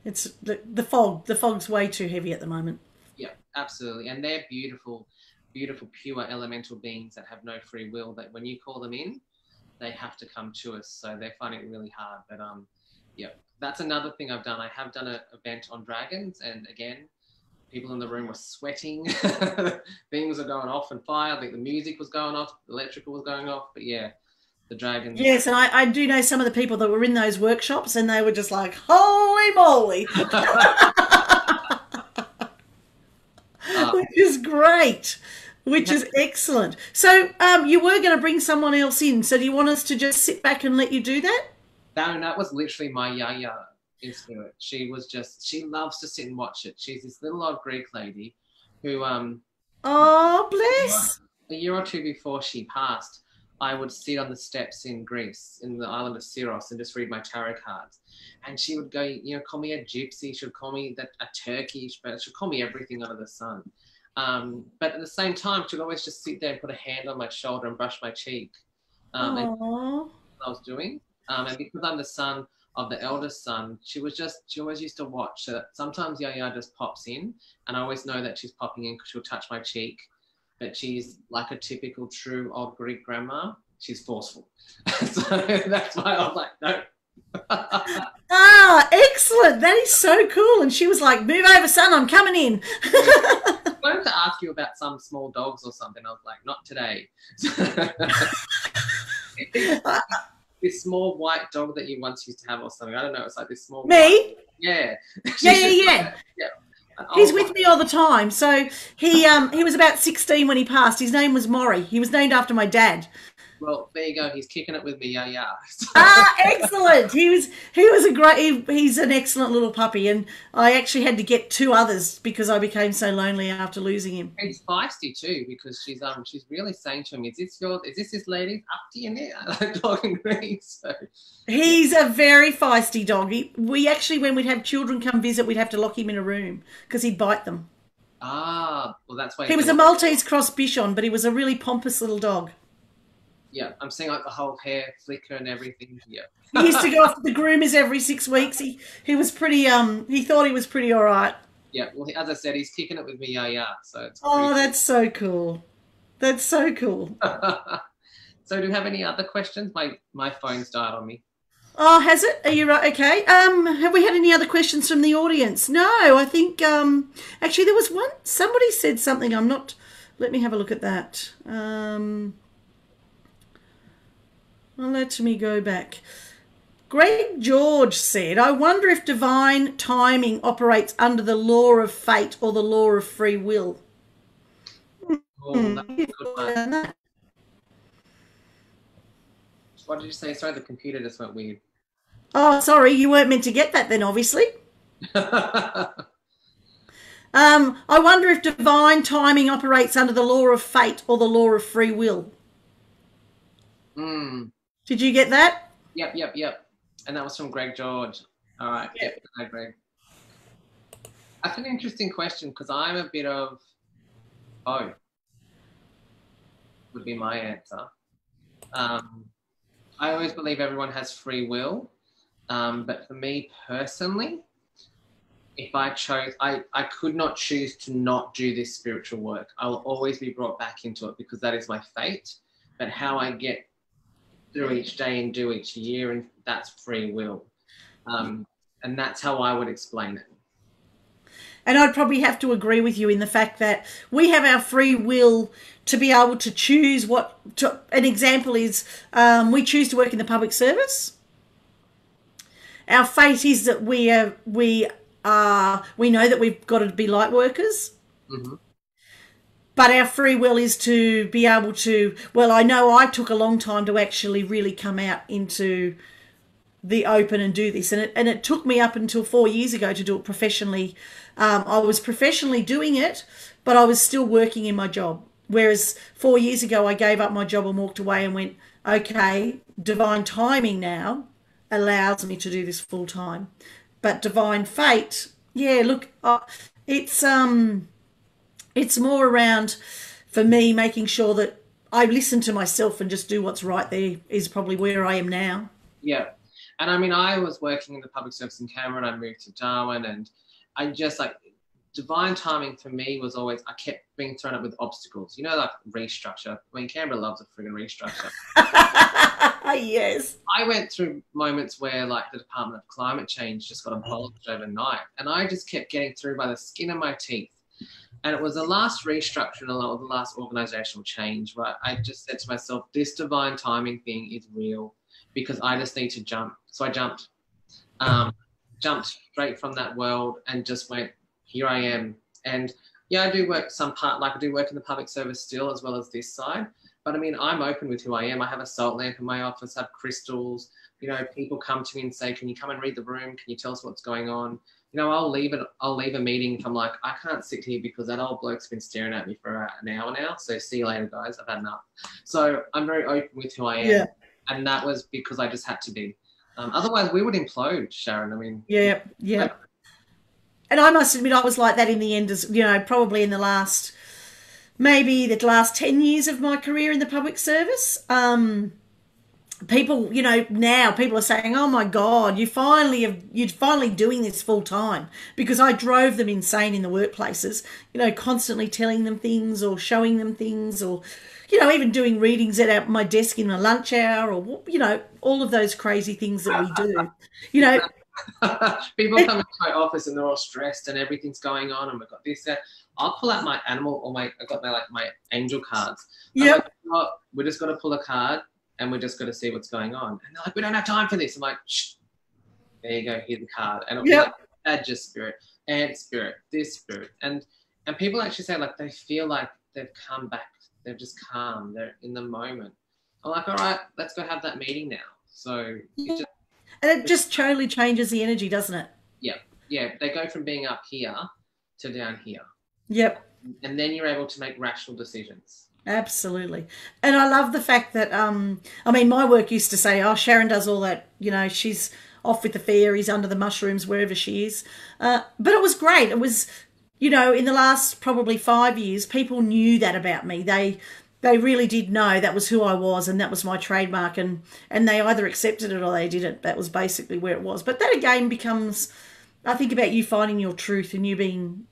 It's the fog. The fog's way too heavy at the moment. Yeah, absolutely. And they're beautiful, beautiful, pure elemental beings that have no free will, that when you call them in, they have to come to us. So they're finding it really hard. But that's another thing I've done. I have done an event on dragons, and again, people in the room were sweating. Things were going off and fire. I think the music was going off, the electrical was going off. But yeah, the dragons. Yes, and I do know some of the people that were in those workshops, and they were just like, holy moly. Which is great. Which is excellent. So you were going to bring someone else in. So do you want us to just sit back and let you do that? No, that was literally my yaya in spirit. She loves to sit and watch it. She's this little old Greek lady who oh, bless. A year or two before she passed, I would sit on the steps in Greece, in the island of Syros, and just read my tarot cards. And she would go, call me a gypsy. She would call me a turkey. She'd call me everything under the sun. But at the same time, she'd always just sit there and put a hand on my shoulder and brush my cheek. And that's what I was doing. And because I'm the son of the eldest son, she always used to watch. So sometimes Yaya just pops in, and I always know that she's popping in because she'll touch my cheek. But she's like a typical true old Greek grandma. She's forceful. So that's why I was like, no. Excellent. That is so cool. And she was like, move over, son, I'm coming in. I wanted to ask you about some small dogs or something. I was like, not today. This small white dog that you once used to have or something. I don't know. It's like this small. Me? Yeah. Yeah. He's with me all the time. So he was about 16 when he passed. His name was Maury. He was named after my dad. Well, there you go. He's kicking it with me, yeah. Excellent. He's an excellent little puppy, and I actually had to get two others because I became so lonely after losing him. He's feisty too, because she's really saying to him, "Is this this lady up to you now?" Dog in green. So he's a very feisty dog. We actually, when we'd have children come visit, we'd have to lock him in a room because he'd bite them. Well, that's why he was a Maltese cross Bichon, but he was a really pompous little dog. Yeah, I'm seeing like the whole hair flicker and everything. Yeah. He used to go off to the groomers every 6 weeks. He was pretty he thought he was pretty all right. Yeah, well, as I said, he's kicking it with me, yeah. So it's that's so cool. That's so cool. So do you have any other questions? My phone's died on me. Oh, has it? Are you right? Okay. Have we had any other questions from the audience? No, I think actually there was one. Somebody said something. Let me have a look at that. Well, let me go back. Greg George said, I wonder if divine timing operates under the law of fate or the law of free will. Oh, that's a good one. What did you say? Sorry, the computer just went weird. Oh, sorry, you weren't meant to get that then, obviously. I wonder if divine timing operates under the law of fate or the law of free will. Mm. Did you get that? Yep. And that was from Greg George. All right. Yep. Hi, Greg. That's an interesting question because I'm a bit of both, would be my answer. I always believe everyone has free will. But for me personally, if I chose, I could not choose to not do this spiritual work. I will always be brought back into it because that is my fate. But how I get through each day and do each year, and that's free will. And that's how I would explain it. And I'd probably have to agree with you in the fact that we have our free will to be able to choose what. An example is we choose to work in the public service. Our fate is that we know that we've got to be light workers. Mm-hmm. But our free will is to be able to. Well, I know I took a long time to actually really come out into the open and do this, and it took me up until 4 years ago to do it professionally. I was professionally doing it, but I was still working in my job. Whereas 4 years ago, I gave up my job and walked away and went, okay, divine timing now allows me to do this full time. But divine fate, yeah, look, it's more around for me making sure that I listen to myself and just do what's right. There is probably where I am now. Yeah. And I mean, I was working in the public service in Canberra and I moved to Darwin, and I just like divine timing for me was always, I kept being thrown up with obstacles, like restructure. I mean, Canberra loves a friggin' restructure. Yes. I went through moments where like the Department of Climate Change just got abolished overnight, and I just kept getting through by the skin of my teeth. And it was the last restructure and the last organizational change where I just said to myself, this divine timing thing is real because I just need to jump. So I jumped straight from that world and just went, here I am. And yeah, I do work I do work in the public service still as well as this side. But I mean, I'm open with who I am. I have a salt lamp in my office, I have crystals. People come to me and say, can you come and read the room? Can you tell us what's going on? I'll leave a meeting if I'm like, I can't sit here because that old bloke's been staring at me for an hour now. So see you later, guys. I've had enough. So I'm very open with who I am. Yeah. And that was because I just had to be. Otherwise, we would implode, Sharon. I mean, yeah. And I must admit, I was like that in the end, as probably in the last 10 years of my career in the public service. People, now people are saying, "Oh my God, you're finally doing this full time," because I drove them insane in the workplaces. Constantly telling them things or showing them things, or even doing readings at my desk in my lunch hour, or all of those crazy things that we do. People come into my office and they're all stressed and everything's going on, and we've got this, that. I'll pull out my animal or I've got my angel cards. Yeah. Like, we're just got to pull a card. And we're just going to see what's going on. And they're like, we don't have time for this. I'm like, shh, there you go, here's the card. And it'll be like, Badger spirit, ant spirit, this spirit. And people actually say, like, they feel like they've come back. They've just calm. They're in the moment. I'm like, all right, let's go have that meeting now. So and it just totally changes the energy, doesn't it? Yeah. They go from being up here to down here. Yep. And then you're able to make rational decisions. Absolutely. And I love the fact that, my work used to say, oh, Sharon does all that, she's off with the fairies under the mushrooms, wherever she is. But it was great. It was, in the last probably 5 years, people knew that about me. They really did know that was who I was and that was my trademark, and they either accepted it or they didn't. That was basically where it was. But that again becomes, I think, about you finding your truth and you being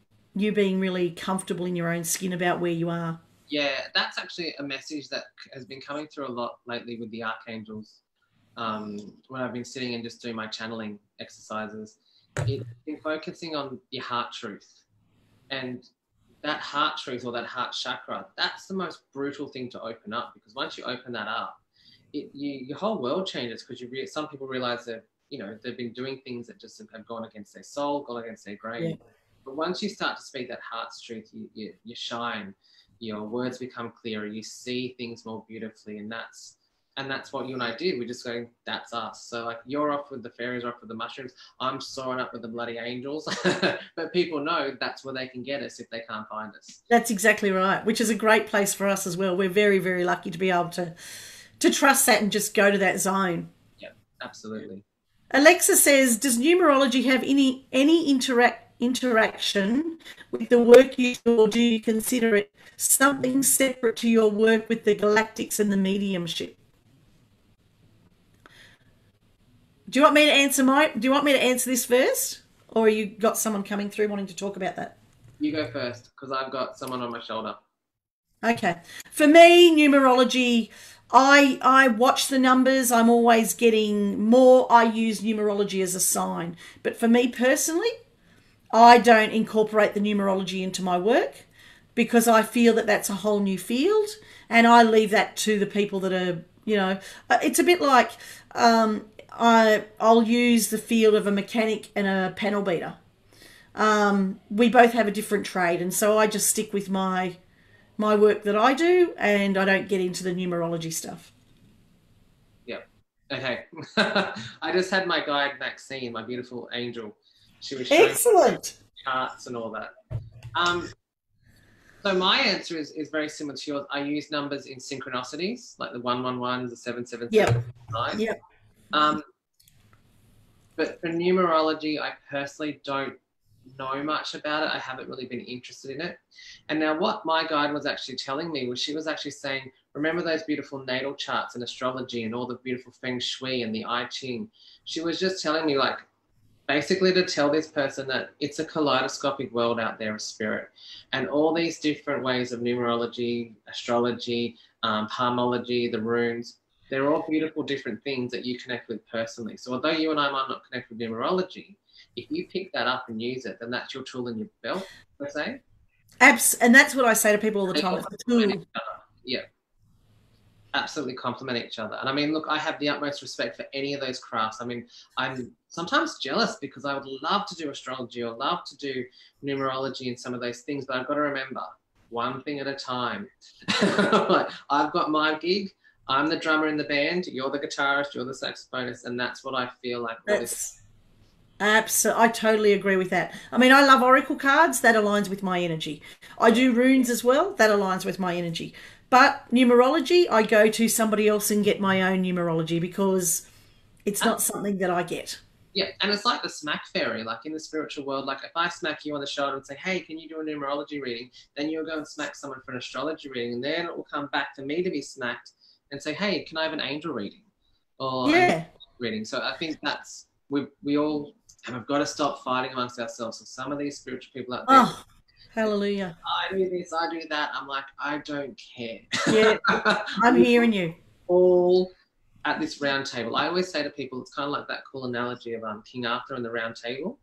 really comfortable in your own skin about where you are. Yeah, that's actually a message that has been coming through a lot lately with the Archangels. When I've been sitting and just doing my channeling exercises, it's been focusing on your heart truth. And that heart truth or that heart chakra, that's the most brutal thing to open up, because once you open that up, your whole world changes, because some people realize that, they've been doing things that just have gone against their soul, gone against their grain. Yeah. But once you start to speak that heart's truth, you shine. Your words become clearer, you see things more beautifully, and that's And that's what you and I did. We just go, that's us. So like, you're off with the fairies, off with the mushrooms. I'm soaring up with the bloody angels. But people know that's where they can get us if they can't find us. That's exactly right, which is a great place for us as well. We're very, very lucky to be able to trust that and just go to that zone. Yeah, absolutely. Alexa says, does numerology have any interaction with the work you do, or do you consider it something separate to your work with the galactics and the mediumship? Do you want me to answer this first, or you got someone coming through wanting to talk about that? You go first, because I've got someone on my shoulder. Okay. For me, numerology, I watch the numbers. I'm always getting more. I use numerology as a sign. But for me personally, I don't incorporate the numerology into my work because I feel that that's a whole new field, and I leave that to the people that are, it's a bit like I'll use the field of a mechanic and a panel beater. We both have a different trade, and so I just stick with my work that I do, and I don't get into the numerology stuff. Yep. Okay. I just had my guide Maxine, my beautiful angel. She was showing excellent charts and all that. So my answer is very similar to yours. I use numbers in synchronicities, like the 111, the 777, 9. Yep. But for numerology, I personally don't know much about it. I haven't really been interested in it. And now what my guide was actually telling me was, she was actually saying, remember those beautiful natal charts and astrology and all the beautiful feng shui and the I Ching. She was just telling me, like, basically to tell this person that it's a kaleidoscopic world out there of spirit, and all these different ways of numerology, astrology, palmology, the runes, they're all beautiful different things that you connect with personally. So although you and I might not connect with numerology, if you pick that up and use it, then that's your tool in your belt, per se. And that's what I say to people all the time. It's the tool. Yeah. Absolutely complement each other. And I mean, look, I have the utmost respect for any of those crafts. I mean, I'm sometimes jealous because I would love to do astrology or love to do numerology and some of those things, but I've got to remember one thing at a time. Like, I've got my gig. I'm the drummer in the band. You're the guitarist. You're the saxophonist. And that's what I feel like. Absolutely, I totally agree with that. I mean, I love oracle cards. That aligns with my energy. I do runes as well. That aligns with my energy. But numerology, I go to somebody else and get my own numerology because it's not something that I get. Yeah, and it's like the smack fairy, like in the spiritual world. Like if I smack you on the shoulder and say, hey, can you do a numerology reading? Then you'll go and smack someone for an astrology reading, and then it will come back for me to be smacked and say, hey, can I have an angel reading? Or reading. So I think that's, we all have got to stop fighting amongst ourselves. So some of these spiritual people out there, oh, hallelujah, I do this, I do that. I'm like, I don't care. Yeah, I'm hearing you. All at this round table. I always say to people, it's kind of like that cool analogy of King Arthur and the round table.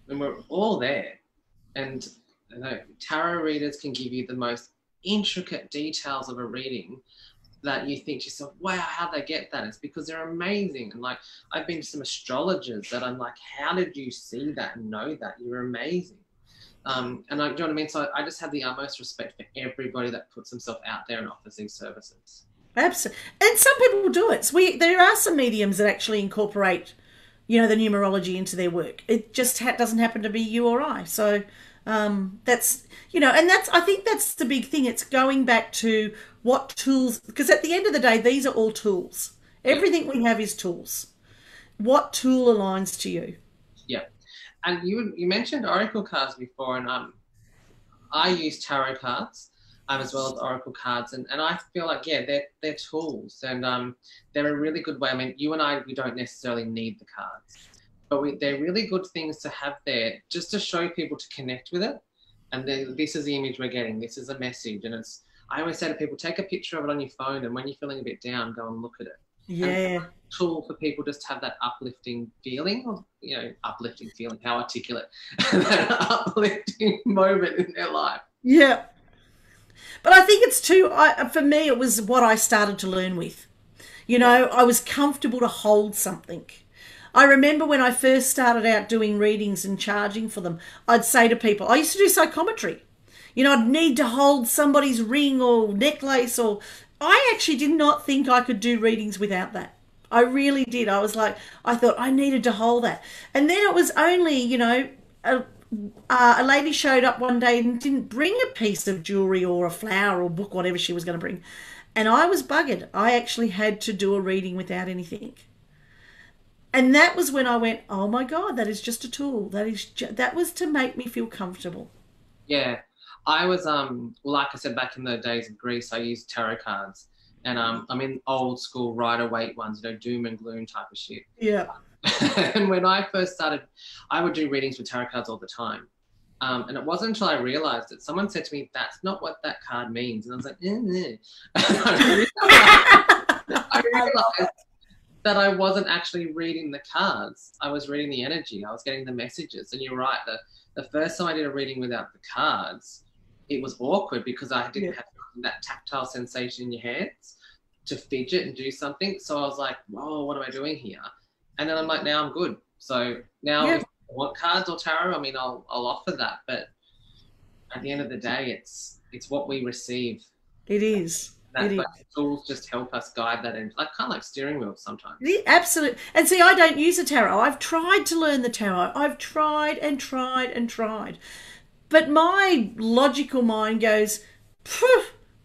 When we're all there, and you know, tarot readers can give you the most intricate details of a reading that you think to yourself, wow, how'd they get that? It's because they're amazing. And like, I've been to some astrologers that I'm like, how did you see that and know that? You're amazing. And do you know what I mean? So I just have the utmost respect for everybody that puts themselves out there and offers these services. Absolutely. And some people do it. So there are some mediums that actually incorporate, you know, the numerology into their work. It just doesn't happen to be you or I. So that's, you know, and I think that's the big thing. It's going back to what tools, because at the end of the day, these are all tools. Everything we have is tools. What tool aligns to you? Yeah. And you mentioned oracle cards before, and I use tarot cards as well as oracle cards, and I feel like, yeah, they're tools, and they're a really good way. I mean, you and I, we don't necessarily need the cards, but they're really good things to have there just to show people to connect with it. And then this is the image we're getting. This is a message, and I always say to people, take a picture of it on your phone, and when you're feeling a bit down, go and look at it. Yeah. Tool for people just to have that uplifting feeling, or, you know, uplifting feeling, how articulate, that uplifting moment in their life. Yeah. But I think it's too, for me, it was what I started to learn with. You know, I was comfortable to hold something. I remember when I first started out doing readings and charging for them, I'd say to people, I used to do psychometry. You know, I'd need to hold somebody's ring or necklace or I actually did not think I could do readings without that. I really did. I was like, I thought I needed to hold that. And then it was only, a lady showed up one day and didn't bring a piece of jewelry or a flower or book, whatever she was going to bring. And I was buggered. I actually had to do a reading without anything. And that was when I went, oh my God, that is just a tool. That was to make me feel comfortable. Yeah, I was well, like I said, back in the days of Greece, I used tarot cards, and I'm in old school Rider Waite ones, doom and gloom type of shit. Yeah. And when I first started, I would do readings with tarot cards all the time. And it wasn't until I realized that someone said to me, "That's not what that card means," and I was like, eh. I realized that I wasn't actually reading the cards. I was reading the energy. I was getting the messages. And you're right. The first time I did a reading without the cards, it was awkward because I didn't have that tactile sensation in your hands to fidget and do something. So I was like, whoa, what am I doing here? And then I'm like, now I'm good. So now if I want cards or tarot, I mean, I'll offer that. But at the end of the day, it's what we receive. It is. That, like, tools just help us guide that, and like kind of like steering wheels sometimes. Absolutely. And see, I don't use the tarot. I've tried to learn the tarot. I've tried and tried and tried. But my logical mind goes,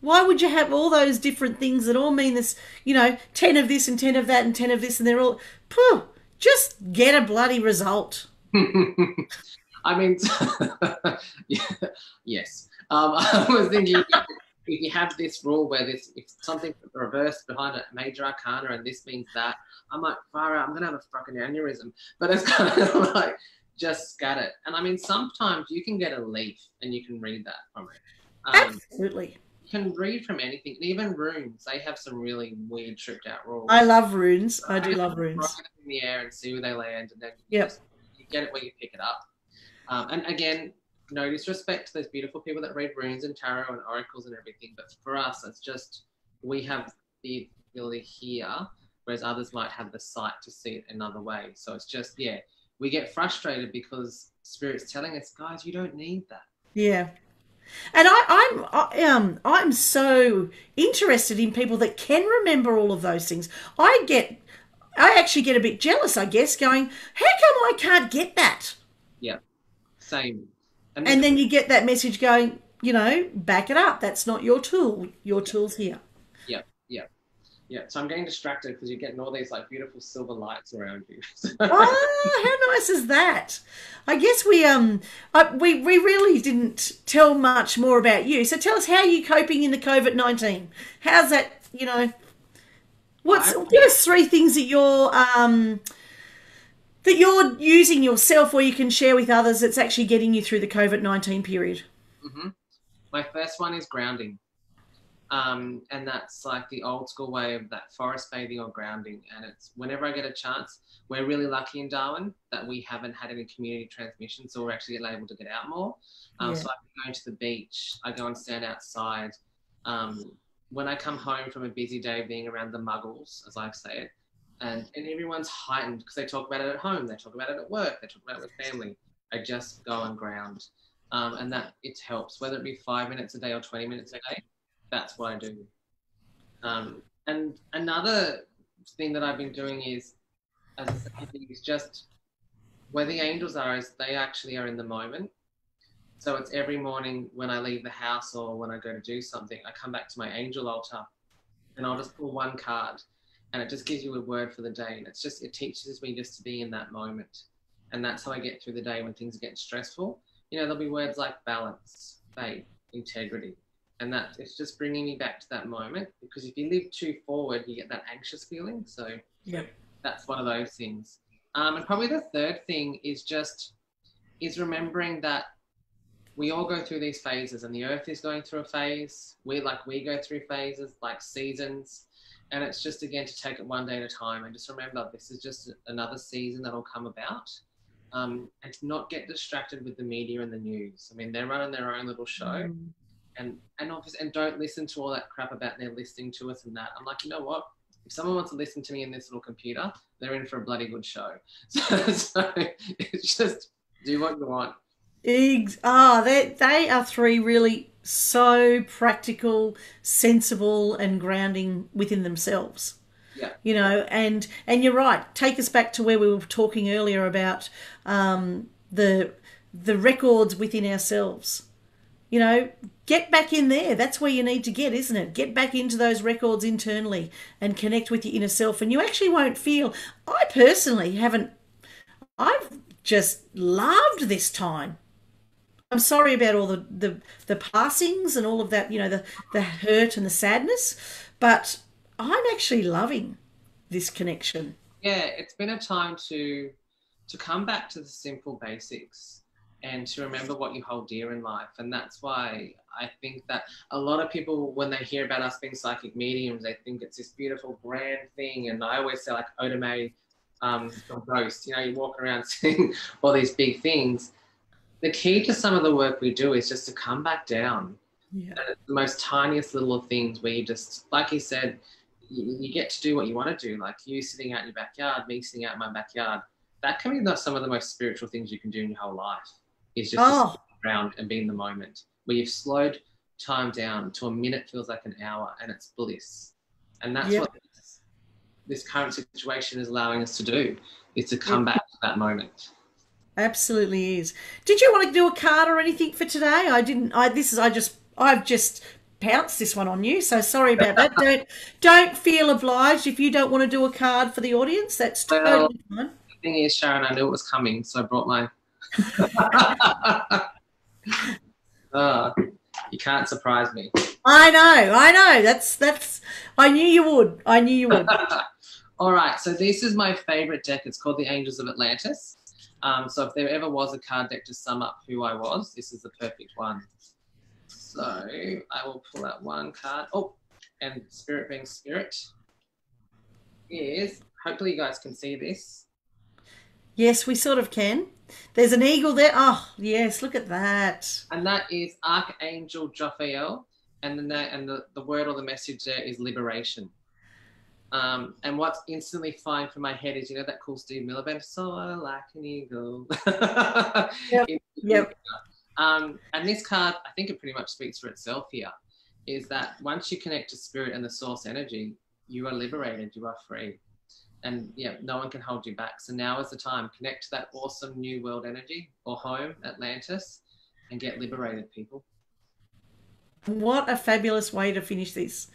why would you have all those different things that all mean this, 10 of this and 10 of that and 10 of this, and they're all, just get a bloody result. I mean, yes. I was thinking, if you have this rule where if something reversed behind a major arcana and this means that, I'm like, far out, I'm going to have a fucking aneurysm. But it's kind of like, just scat it. And I mean, sometimes you can get a leaf and you can read that from it. Absolutely. You can read from anything. And even runes, they have some really weird, tripped out rules. I love runes. I do love runes. Throw them in the air and see where they land, and then you get it where you pick it up. And again, no disrespect to those beautiful people that read runes and tarot and oracles and everything, but for us, it's just we have the ability here, whereas others might have the sight to see it another way. So it's just, we get frustrated because Spirit's telling us, guys, you don't need that. Yeah. And I'm so interested in people that can remember all of those things. I actually get a bit jealous, I guess, going, how come I can't get that? Yeah, same. And then you get that message going, back it up. That's not your tool. Your tool's here. Yeah. So I'm getting distracted because you're getting all these like beautiful silver lights around you. Oh, how nice is that? I guess we really didn't tell much more about you. So tell us, how are you coping in the COVID-19? How's that? Give us 3 things that you're using yourself, or you can share with others, that's actually getting you through the COVID-19 period. Mm-hmm. My first one is grounding. And that's like the old school way of that forest bathing or grounding. And it's whenever I get a chance, we're really lucky in Darwin that we haven't had any community transmission. So we're actually able to get out more. So I can go to the beach. I go and stand outside. When I come home from a busy day being around the muggles, as I say it, and everyone's heightened because they talk about it at home, they talk about it at work, they talk about it with family. I just go and ground. And that it helps, whether it be 5 minutes a day or 20 minutes a day. That's what I do. And another thing that I've been doing is just where the angels are, is they actually are in the moment. So it's every morning when I leave the house or when I go to do something, I come back to my angel altar and I'll just pull one card, and it just gives you a word for the day. And it teaches me just to be in that moment. And that's how I get through the day when things are getting stressful. There'll be words like balance, faith, integrity. And that it's just bringing me back to that moment, because if you live too forward, you get that anxious feeling. So that's one of those things. And probably the third thing is remembering that we all go through these phases, and the earth is going through a phase. We go through phases, like seasons. And it's just, again, to take it one day at a time and just remember this is just another season that'll come about. And to not get distracted with the media and the news. I mean, they're running their own little show. And obviously, and don't listen to all that crap about they're listening to us and that. I'm like, you know what? If someone wants to listen to me in this little computer, they're in for a bloody good show. So it's just do what you want. They are three really so practical, sensible, and grounding within themselves. Yeah. And you're right. Take us back to where we were talking earlier about the records within ourselves. Get back in there. That's where you need to get, isn't it? Get back into those records internally and connect with your inner self. And you actually won't feel. I personally haven't. I've just loved this time. I'm sorry about all the passings and all of that. The hurt and the sadness, but I'm actually loving this connection. Yeah, it's been a time to come back to the simple basics and to remember what you hold dear in life. And that's why I think that a lot of people, when they hear about us being psychic mediums, they think it's this beautiful, grand thing. And I always say, like, Otome from Ghost, you walk around seeing all these big things. The key to some of the work we do is just to come back down. Yeah. And it's the most tiniest little things where you just, like you said, you get to do what you want to do. Like you sitting out in your backyard, me sitting out in my backyard. That can be some of the most spiritual things you can do in your whole life. Is just to sit around and be in the moment, where you've slowed time down to a minute feels like an hour, and it's bliss. And that's what this current situation is allowing us to do, is to come back to that moment. Absolutely is. Did you want to do a card or anything for today? I didn't. I've just pounced this one on you, so sorry about that. Don't feel obliged if you don't want to do a card for the audience. That's totally fine. The thing is, Sharon, I knew it was coming, so I brought my. You can't surprise me. I know. That's. I knew you would. All right, so this is my favorite deck. It's called the Angels of Atlantis. So if there ever was a card deck to sum up who I was, this is the perfect one. So I will pull out one card. Oh, and Spirit being Spirit is, hopefully you guys can see this. Yes, we sort of can. There's an eagle there. Oh, yes, look at that. And that is Archangel Jophiel, and the word or the message there is liberation. And what's instantly flying through my head is, that cool Steve Miller band, "Soar like an eagle." Yep. And this card, I think it pretty much speaks for itself here, is that once you connect to spirit and the source energy, you are liberated, you are free. And no one can hold you back. So now is the time. Connect to that awesome new world energy, or home, Atlantis, and get liberated, people. What a fabulous way to finish this.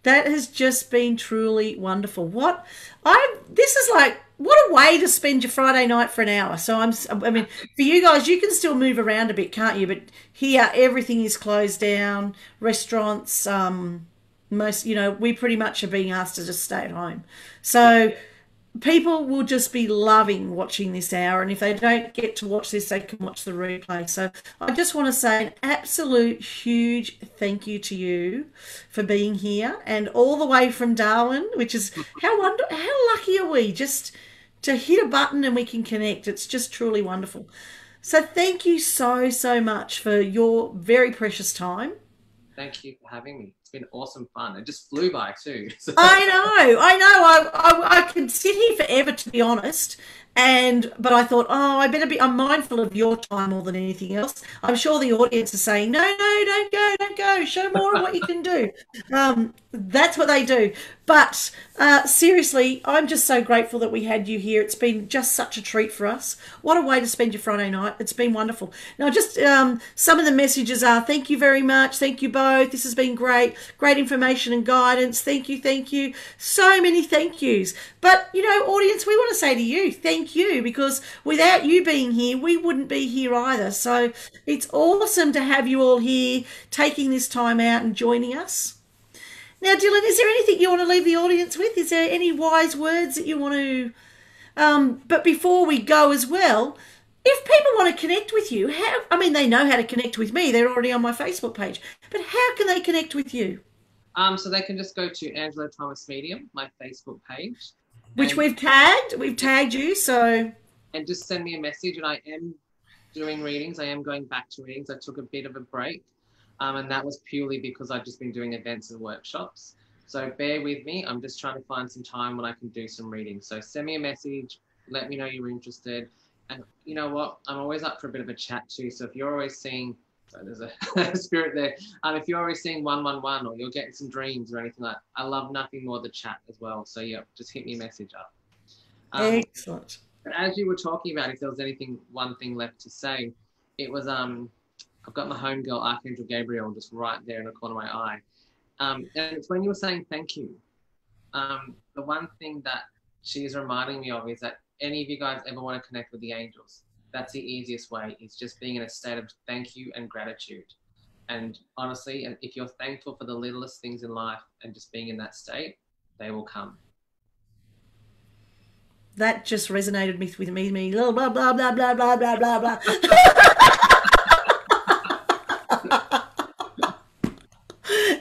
That has just been truly wonderful. This is like, what a way to spend your Friday night for an hour. So for you guys, you can still move around a bit, can't you? But here, everything is closed down. Restaurants, we pretty much are being asked to just stay at home. So people will just be loving watching this hour, and if they don't get to watch this, they can watch the replay. So I just want to say an absolute huge thank you to you for being here, and all the way from Darwin, which is how lucky are we just to hit a button and we can connect. It's just truly wonderful. So thank you so much for your very precious time. Thank you for having me. It's been awesome fun. It just flew by too. I know. I can sit here forever, to be honest. But I thought, I'm mindful of your time more than anything else. I'm sure the audience is saying, no, don't go. Show more of what you can do. That's what they do. But seriously, I'm just so grateful that we had you here. It's been just such a treat for us. What a way to spend your Friday night. It's been wonderful. Now, just some of the messages are, thank you very much. Thank you both. This has been great. Great information and guidance. Thank you. So many thank yous. But, audience, we want to say to you, thank you, because without you being here, we wouldn't be here either. So it's awesome to have you all here, taking this time out and joining us. Now, Dylan, is there anything you want to leave the audience with? Is there any wise words that you want to... but before we go as well, if people want to connect with you, they know how to connect with me. They're already on my Facebook page. But how can they connect with you? So they can just go to Angelo Thomas Medium, my Facebook page. Which we've tagged. We've tagged you, so... And just send me a message, and I am doing readings. I am going back to readings. I took a bit of a break. And that was purely because I've just been doing events and workshops. So bear with me. I'm just trying to find some time when I can do some reading. So send me a message. Let me know you're interested. And you know what? I'm always up for a bit of a chat too. So if you're always seeing, so there's a spirit there. If you're always seeing 111 or you're getting some dreams or anything like that, I love nothing more than chat as well. So yeah, just hit me a message up. Excellent. But as you were talking about, if there was one thing left to say, it was I've got my homegirl Archangel Gabriel just right there in the corner of my eye, and it's when you were saying thank you. The one thing that she's reminding me of is that any of you guys ever want to connect with the angels, that's the easiest way. Is just being in a state of thank you and gratitude. And honestly, and if you're thankful for the littlest things in life and just being in that state, they will come. That just resonated with me. Blah blah blah blah blah blah blah blah blah.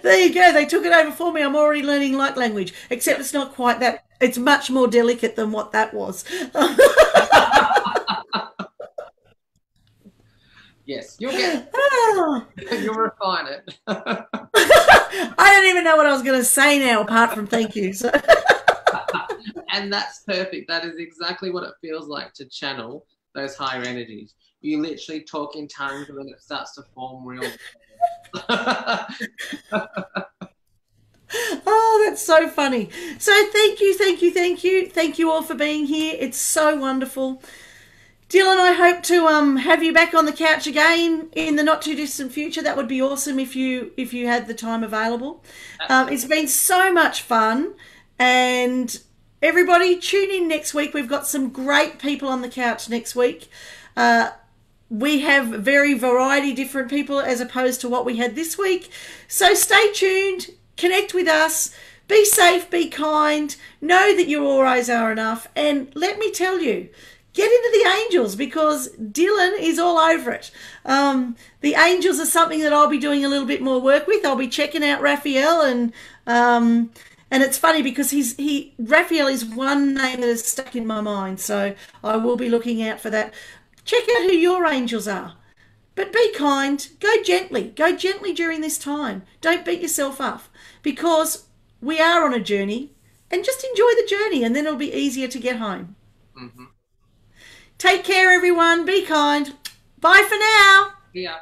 There you go. They took it over for me. I'm already learning light language, except it's not quite that. It's much more delicate than what that was. Yes, you'll get it. You'll refine it. I don't even know what I was going to say now, apart from thank you. So. And that's perfect. That is exactly what it feels like to channel those higher energies. You literally talk in tongues and then it starts to form real. Oh, that's so funny. So thank you, thank you, thank you. Thank you all for being here. It's so wonderful. Dylan, I hope to have you back on the couch again in the not too distant future. That would be awesome if you had the time available. It's been so much fun, and everybody tune in next week. We've got some great people on the couch next week. We have very variety different people as opposed to what we had this week. So stay tuned, connect with us, be safe, be kind, know that you always are enough, and let me tell you, get into the angels because Dylan is all over it. The angels are something that I'll be doing a little bit more work with. I'll be checking out Raphael, and it's funny because Raphael is one name that is stuck in my mind, so I will be looking out for that. Check out who your angels are. But be kind. Go gently. Go gently during this time. Don't beat yourself up because we are on a journey, and just enjoy the journey, and then it'll be easier to get home. Mm-hmm. Take care, everyone. Be kind. Bye for now. Yeah.